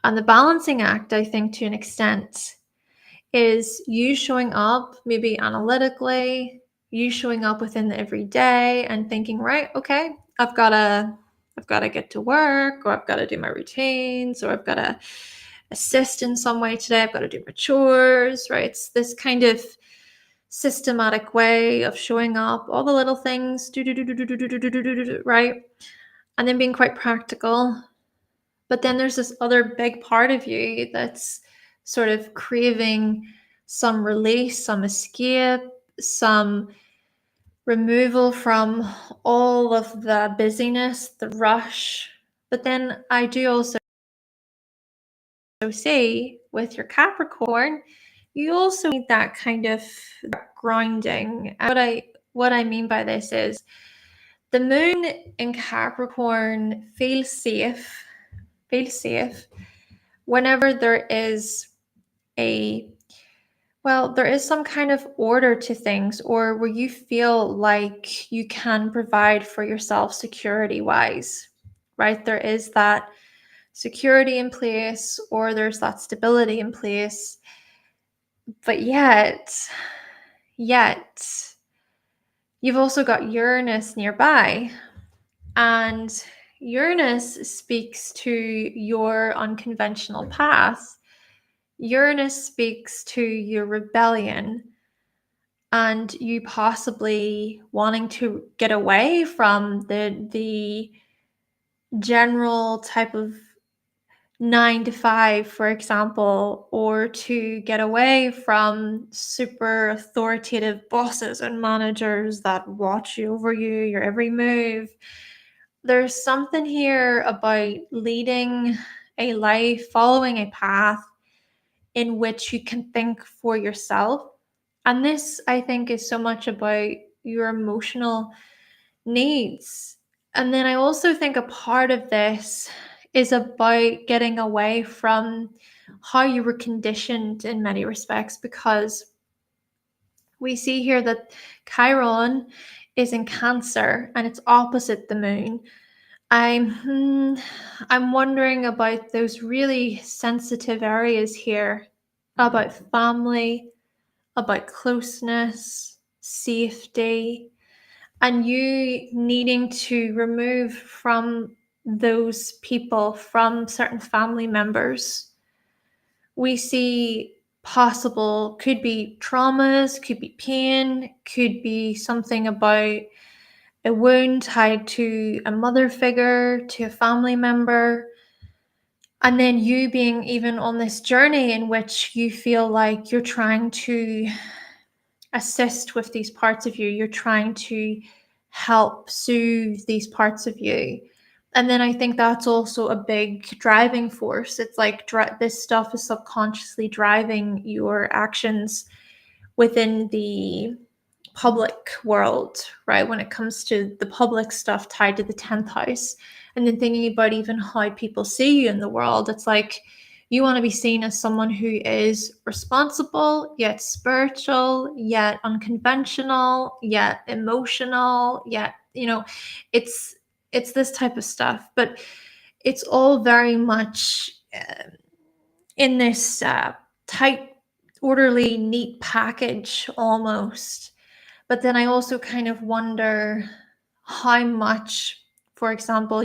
And the balancing act, I think, to an extent, is you showing up maybe analytically, you showing up within the everyday and thinking, right, okay, I've got to get to work, or I've got to do my routines, or I've got to assist in some way today, I've got to do my chores, right? It's this kind of systematic way of showing up, all the little things, right? And then being quite practical. But then there's this other big part of you that's sort of craving some release, some escape, some removal from all of the busyness, the rush. But then I do also see with your Capricorn, you also need that kind of grounding. And what I mean by this is the moon in Capricorn feels safe whenever there is there is some kind of order to things, or where you feel like you can provide for yourself security wise, right? There is that security in place, or there's that stability in place. But yet, you've also got Uranus nearby. And Uranus speaks to your unconventional path. Uranus speaks to your rebellion and you possibly wanting to get away from the general type of 9 to 5, for example, or to get away from super authoritative bosses and managers that watch over you, your every move. There's something here about leading a life, following a path in which you can think for yourself. And this, I think, is so much about your emotional needs. And then I also think a part of this is about getting away from how you were conditioned in many respects, because we see here that Chiron is in Cancer and it's opposite the moon. I'm wondering about those really sensitive areas here, about family, about closeness, safety. and you needing to remove from those people, from certain family members. We see possible, could be traumas, could be pain, could be something about a wound tied to a mother figure, to a family member. And then you being even on this journey in which you feel like you're trying to assist with these parts of you, you're trying to help soothe these parts of you. And then I think that's also a big driving force. It's like this stuff is subconsciously driving your actions within the public world, right? When it comes to the public stuff tied to the 10th house, and then thinking about even how people see you in the world, it's like you want to be seen as someone who is responsible, yet spiritual, yet unconventional, yet emotional, yet, it's this type of stuff. But it's all very much in this tight, orderly, neat package almost. But then I also kind of wonder how much, for example,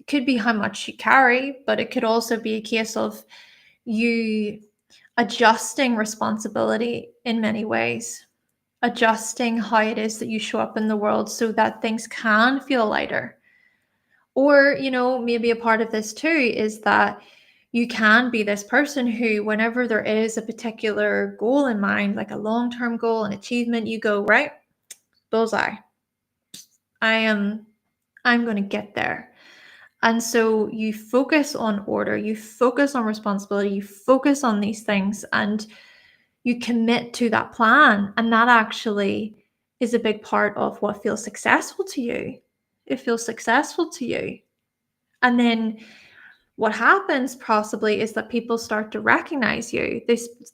could be how much you carry, but it could also be a case of you adjusting responsibility in many ways, adjusting how it is that you show up in the world so that things can feel lighter. Or, maybe a part of this too is that you can be this person who, whenever there is a particular goal in mind, like a long-term goal, an achievement, you go, right, bullseye. I'm going to get there. And so you focus on order, you focus on responsibility, you focus on these things, and you commit to that plan. And that actually is a big part of what feels successful to you. It feels successful to you. And then what happens possibly is that people start to recognize you.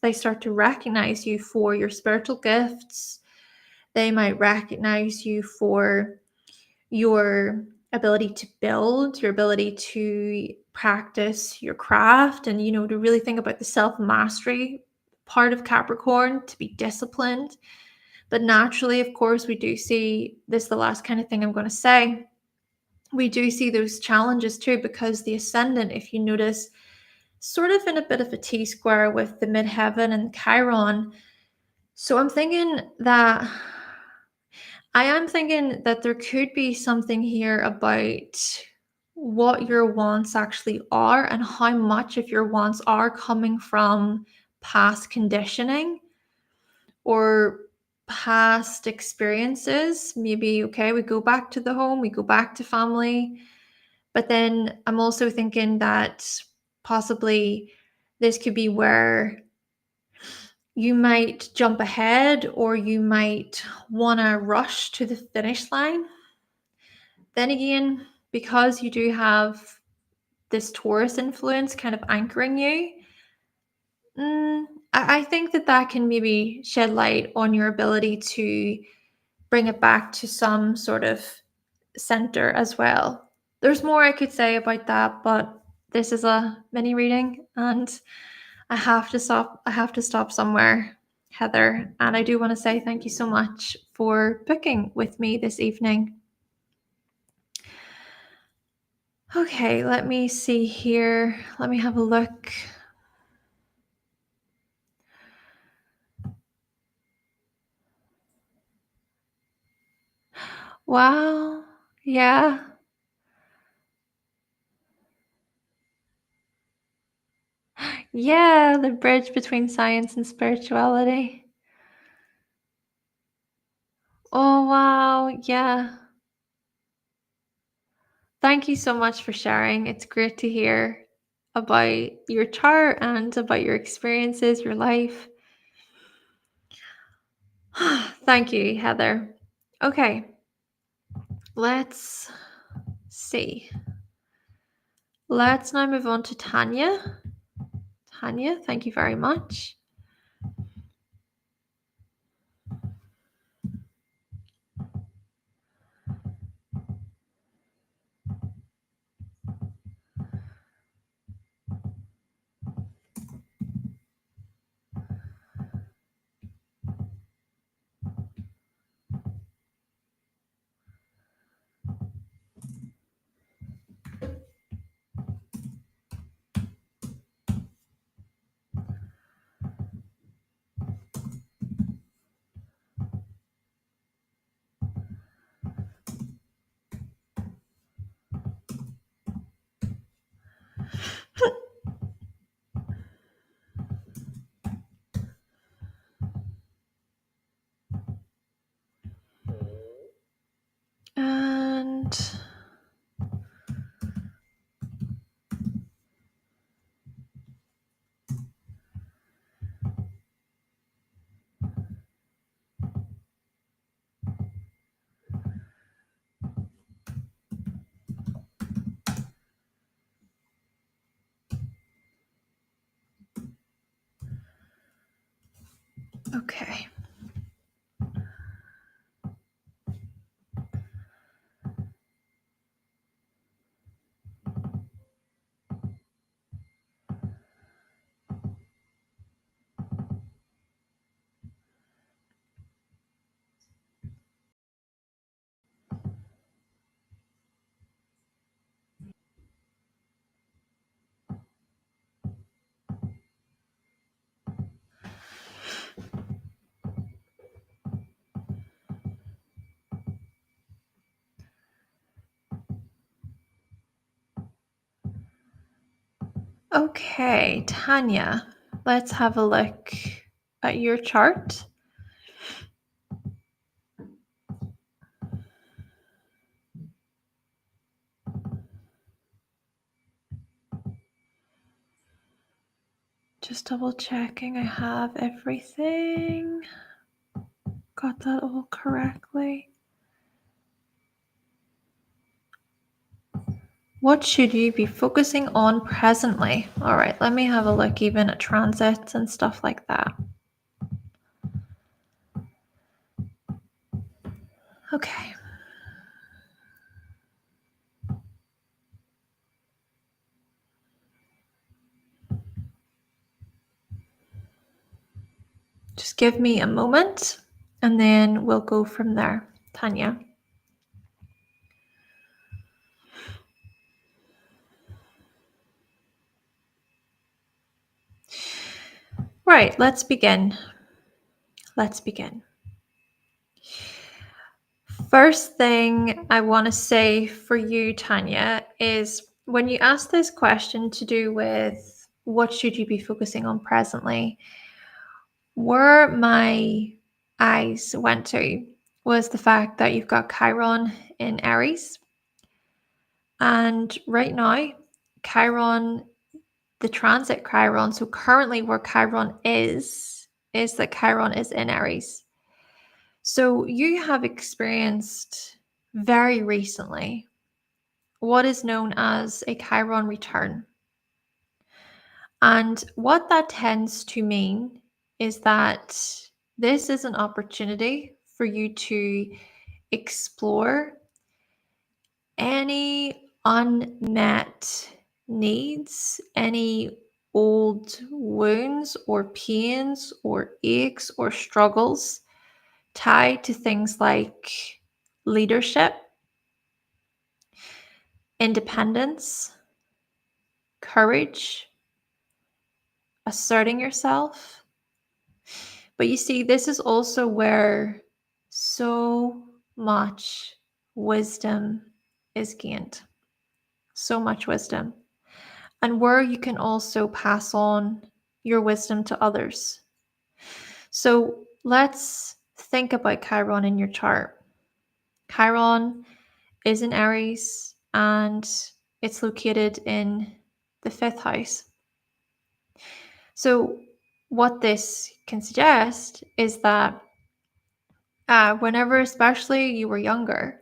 They start to recognize you for your spiritual gifts. They might recognize you for your ability to build, your ability to practice your craft, and to really think about the self-mastery part of Capricorn, to be disciplined. But naturally, of course, we do see this, the last kind of thing I'm going to say, we do see those challenges too, because the ascendant, if you notice, sort of in a bit of a T-square with the midheaven and Chiron. So I am thinking that there could be something here about what your wants actually are and how much of your wants are coming from past conditioning or past experiences. Maybe, okay, we go back to the home, we go back to family. But then I'm also thinking that possibly this could be where you might jump ahead or you might want to rush to the finish line. Then again, because you do have this Taurus influence kind of anchoring you, I think that can maybe shed light on your ability to bring it back to some sort of center as well. There's more I could say about that, but this is a mini reading and I have to stop. I have to stop somewhere, Heather. And I do want to say thank you so much for booking with me this evening. Okay, let me see here. Let me have a look. Wow. Yeah. Yeah, the bridge between science and spirituality. Oh, wow. Yeah. Thank you so much for sharing. It's great to hear about your chart and about your experiences, your life. Thank you, Heather. Okay, let's see. Let's now move on to Tanya. Tanya, thank you very much. Okay. Okay, Tanya, let's have a look at your chart. Just double checking I have everything. Got that all correctly. What should you be focusing on presently? All right, let me have a look even at transits and stuff like that. Okay. Just give me a moment and then we'll go from there, Tanya. Right, let's begin. First thing I want to say for you, Tanya, is when you ask this question to do with what should you be focusing on presently, where my eyes went to was the fact that you've got Chiron in Aries. And right now, Chiron, the transit Chiron, so currently where Chiron is that Chiron is in Aries. So you have experienced very recently what is known as a Chiron return. And what that tends to mean is that this is an opportunity for you to explore any unmet needs, any old wounds or pains or aches or struggles tied to things like leadership, independence, courage, asserting yourself. But you see, this is also where so much wisdom is gained. So much wisdom. And where you can also pass on your wisdom to others. So let's think about Chiron in your chart. Chiron is in Aries and it's located in the 5th house. So what this can suggest is that whenever, especially you were younger,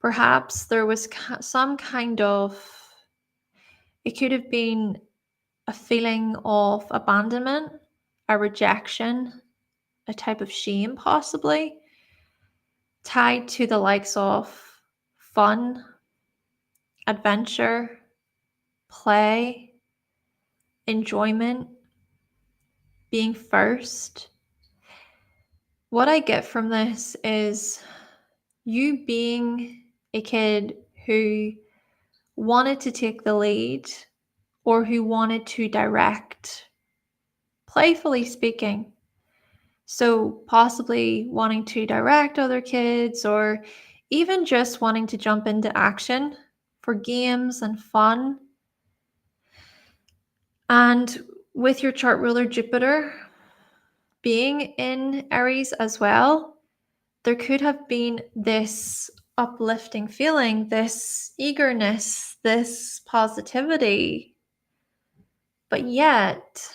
perhaps there was some kind of, it could have been a feeling of abandonment, a rejection, a type of shame possibly, tied to the likes of fun, adventure, play, enjoyment, being first. What I get from this is you being a kid who wanted to take the lead or who wanted to direct, playfully speaking. So possibly wanting to direct other kids or even just wanting to jump into action for games and fun. And with your chart ruler Jupiter being in Aries as well, there could have been this uplifting feeling, this eagerness, this positivity. But yet,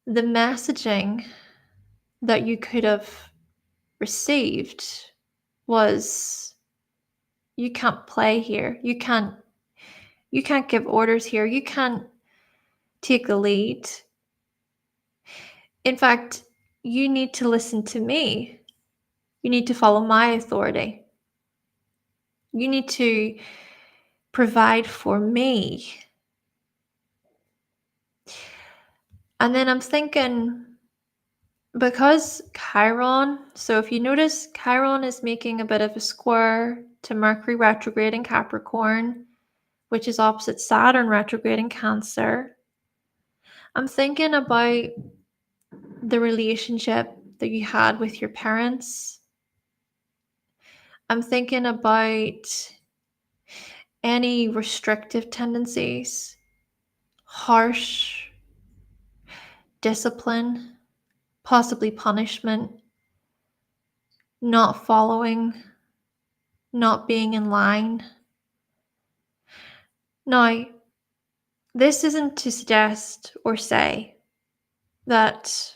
the messaging that you could have received was, you can't play here. You can't give orders here. You can't take the lead. In fact, you need to listen to me. You need to follow my authority. You need to provide for me. And then I'm thinking, because Chiron, so if you notice, Chiron is making a bit of a square to Mercury retrograde in Capricorn, which is opposite Saturn retrograde in Cancer. I'm thinking about the relationship that you had with your parents. I'm thinking about any restrictive tendencies, harsh discipline, possibly punishment, not following, not being in line. Now, this isn't to suggest or say that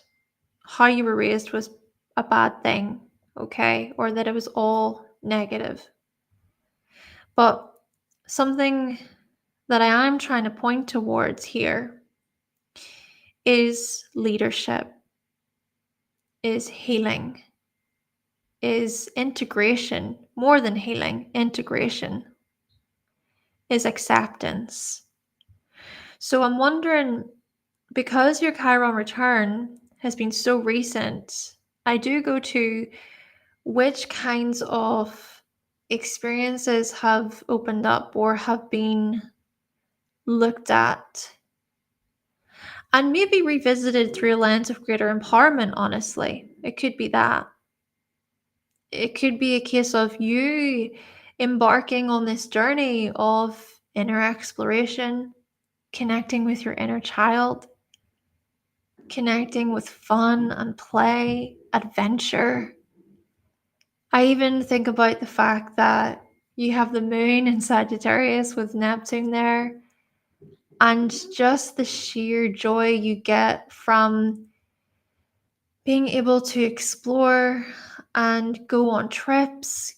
how you were raised was a bad thing, okay, or that it was all negative. But something that I am trying to point towards here is leadership, is healing, is integration, more than healing, integration, is acceptance. So I'm wondering, because your Chiron return has been so recent, I do go to which kinds of experiences have opened up or have been looked at and maybe revisited through a lens of greater empowerment, honestly. It could be that. It could be a case of you embarking on this journey of inner exploration, connecting with your inner child, connecting with fun and play, adventure. I even think about the fact that you have the moon in Sagittarius with Neptune there, and just the sheer joy you get from being able to explore and go on trips,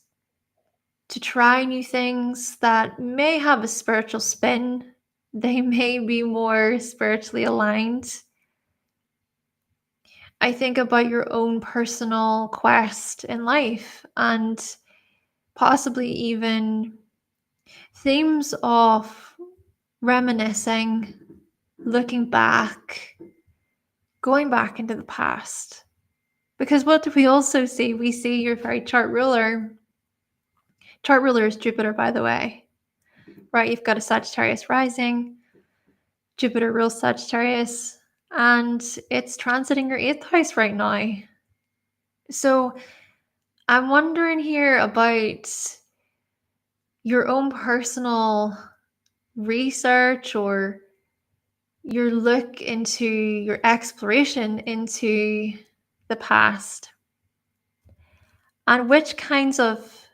to try new things that may have a spiritual spin. They may be more spiritually aligned. I think about your own personal quest in life and possibly even themes of reminiscing, looking back, going back into the past. Because what do we also see? We see your very chart ruler. Chart ruler is Jupiter, by the way. Right? You've got a Sagittarius rising. Jupiter rules Sagittarius. And it's transiting your 8th house right now. So I'm wondering here about your own personal research or your look into your exploration into the past. And which kinds of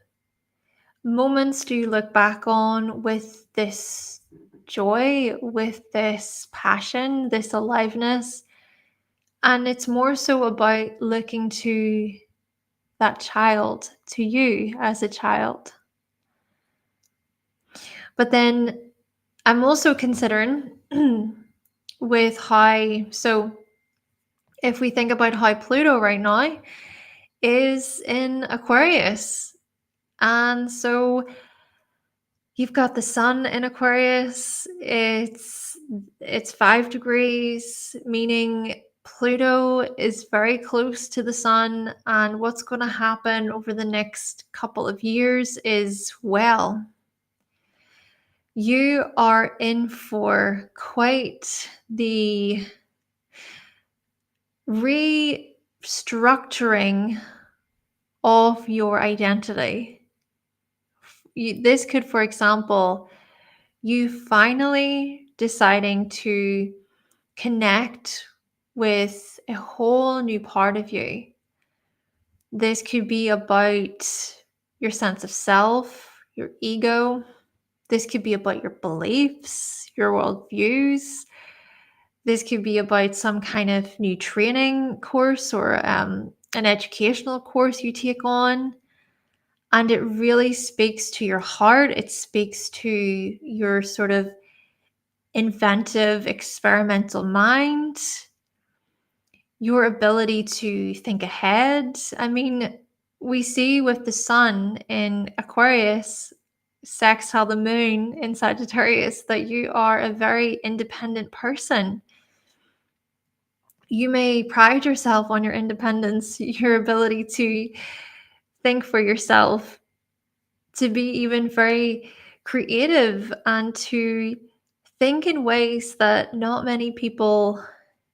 moments do you look back on with this joy, with this passion, this aliveness? And it's more so about looking to that child, to you as a child. But then I'm also considering with how, so if we think about how Pluto right now is in Aquarius, and so you've got the sun in Aquarius, it's 5 degrees, meaning Pluto is very close to the sun, and what's going to happen over the next couple of years is, well, you are in for quite the restructuring of your identity. This could, for example, you finally deciding to connect with a whole new part of you. This could be about your sense of self, your ego. This could be about your beliefs, your worldviews. This could be about some kind of new training course or an educational course you take on. And it really speaks to your heart. It speaks to your sort of inventive, experimental mind. your ability to think ahead. I mean, we see with the sun in Aquarius, sextile the moon in Sagittarius, that you are a very independent person. You may pride yourself on your independence, your ability to think for yourself, to be even very creative, and to think in ways that not many people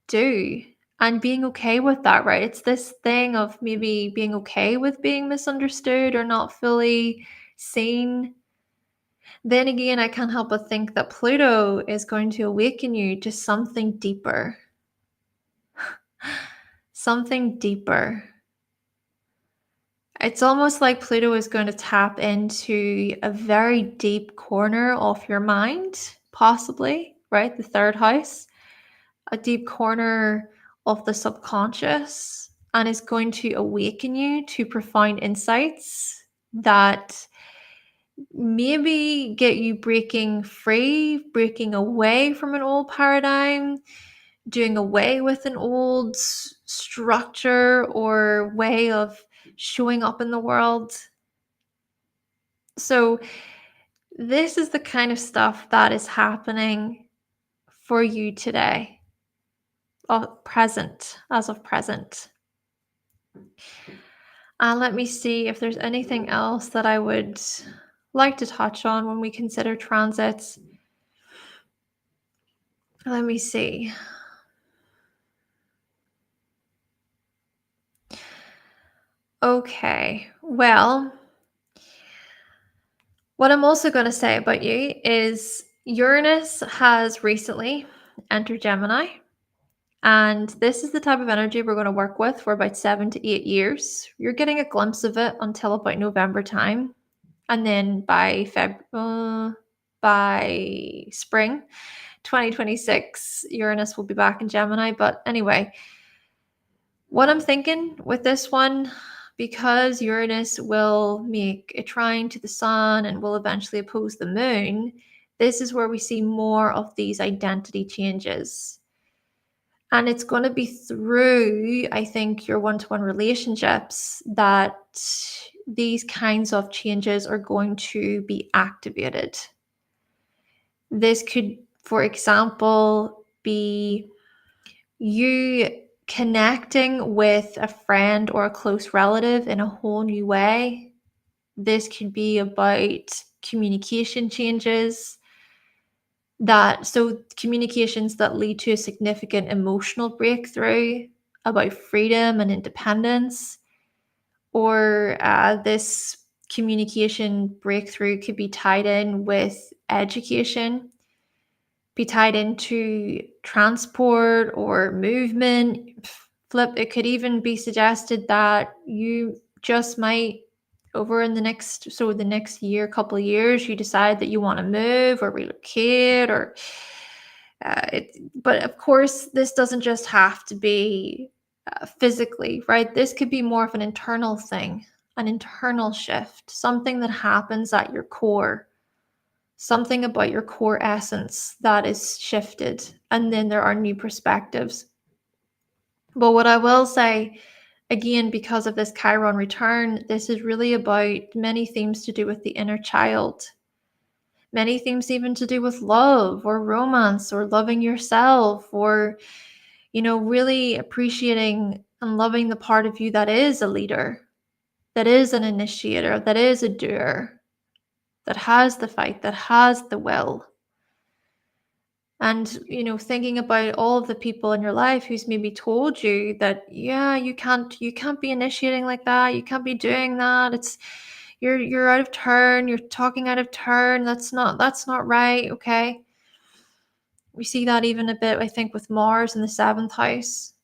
do, and being okay with that, right? It's this thing of maybe being okay with being misunderstood or not fully seen. Then again, I can't help but think that Pluto is going to awaken you to something deeper. Something deeper. It's almost like Pluto is going to tap into a very deep corner of your mind, possibly, right? The third house, a deep corner of the subconscious, and is going to awaken you to profound insights that maybe get you breaking free, breaking away from an old paradigm, doing away with an old structure or way of showing up in the world. So, this is the kind of stuff that is happening for you today, as of present. And let me see if there's anything else that I would like to touch on when we consider transits. Let me see. Okay, well, what I'm also going to say about you is Uranus has recently entered Gemini. And this is the type of energy we're going to work with for about 7 to 8 years. You're getting a glimpse of it until about November time. And then by spring 2026, Uranus will be back in Gemini. But anyway, what I'm thinking with this one, because Uranus will make a trine to the sun and will eventually oppose the moon, this is where we see more of these identity changes. And it's going to be through, I think, your one-to-one relationships that these kinds of changes are going to be activated. This could, for example, be you connecting with a friend or a close relative in a whole new way. This could be about communication changes. Communications that lead to a significant emotional breakthrough about freedom and independence, or this communication breakthrough could be tied in with education, be tied into transport or movement. It could even be suggested that you just might the next year, couple of years, you decide that you want to move or relocate or but of course this doesn't just have to be physically, right? This could be more of an internal thing, an internal shift, something that happens at your core, something about your core essence that is shifted, and then there are new perspectives. But what I will say, again, because of this Chiron return, this is really about many themes to do with the inner child. Many themes even to do with love or romance or loving yourself, or, really appreciating and loving the part of you that is a leader, that is an initiator, that is a doer, that has the fight, that has the will. And, thinking about all of the people in your life who's maybe told you that, yeah, you can't be initiating like that. You can't be doing that. You're out of turn. You're talking out of turn. That's not right. Okay. We see that even a bit, I think, with Mars in the 7th house.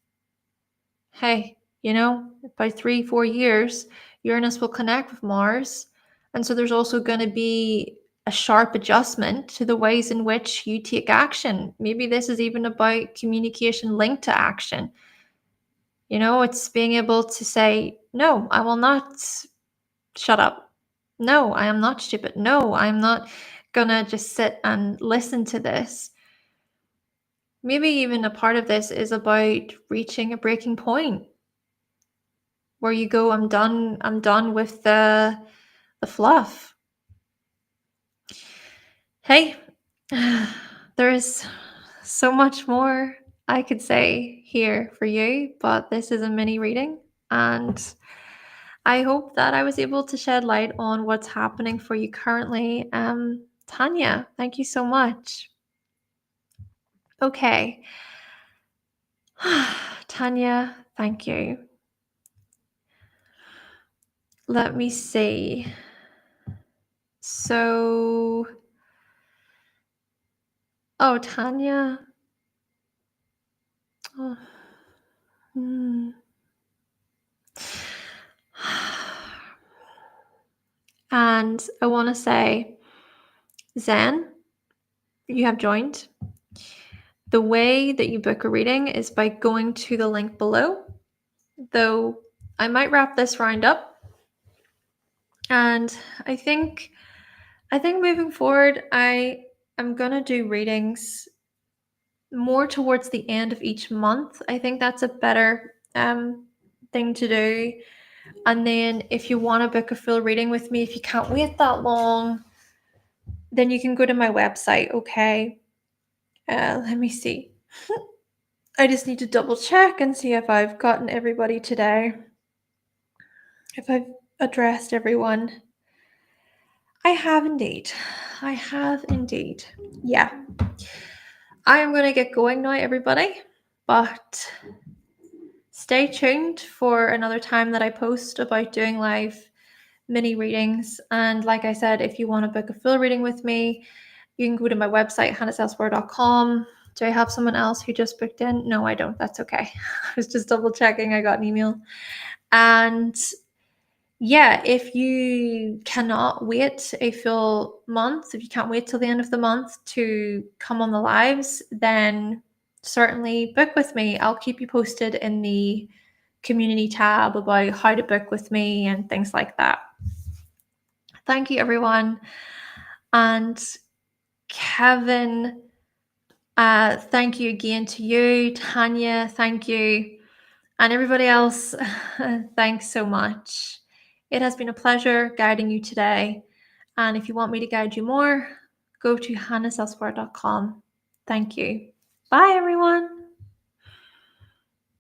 Hey, by 3-4 years, Uranus will connect with Mars. And so there's also going to be a sharp adjustment to the ways in which you take action. Maybe this is even about communication linked to action. It's being able to say, no, I will not shut up. No, I am not stupid. No, I'm not gonna just sit and listen to this. maybe even a part of this is about reaching a breaking point where you go, I'm done with the fluff. Hey, there is so much more I could say here for you, but this is a mini reading, and I hope that I was able to shed light on what's happening for you currently. Tanya, thank you so much. Okay. Tanya, thank you. Let me see. So, oh, Tanya. Oh, hmm. And I want to say, Zen, you have joined. The way that you book a reading is by going to the link below, though I might wrap this round up. And I think moving forward, I am going to do readings more towards the end of each month. I think that's a better thing to do. And then if you want to book a full reading with me, if you can't wait that long, then you can go to my website, okay? Let me see. I just need to double check and see if I've gotten everybody today. If I've addressed everyone. I have indeed. Yeah. I am going to get going now, everybody. But stay tuned for another time that I post about doing live mini readings. And like I said, if you want to book a full reading with me, you can go to my website, hannahselsewhere.com. Do I have someone else who just booked in? No, I don't. That's okay. I was just double checking. I got an email. And yeah, if you cannot wait a full month, if you can't wait till the end of the month to come on the lives, then certainly book with me. I'll keep you posted in the community tab about how to book with me and things like that. Thank you, everyone. And Kevin, thank you again to you. Tanya, thank you. And everybody else, thanks so much. It has been a pleasure guiding you today. And if you want me to guide you more, go to hannahselsewhere.com. Thank you. Bye, everyone.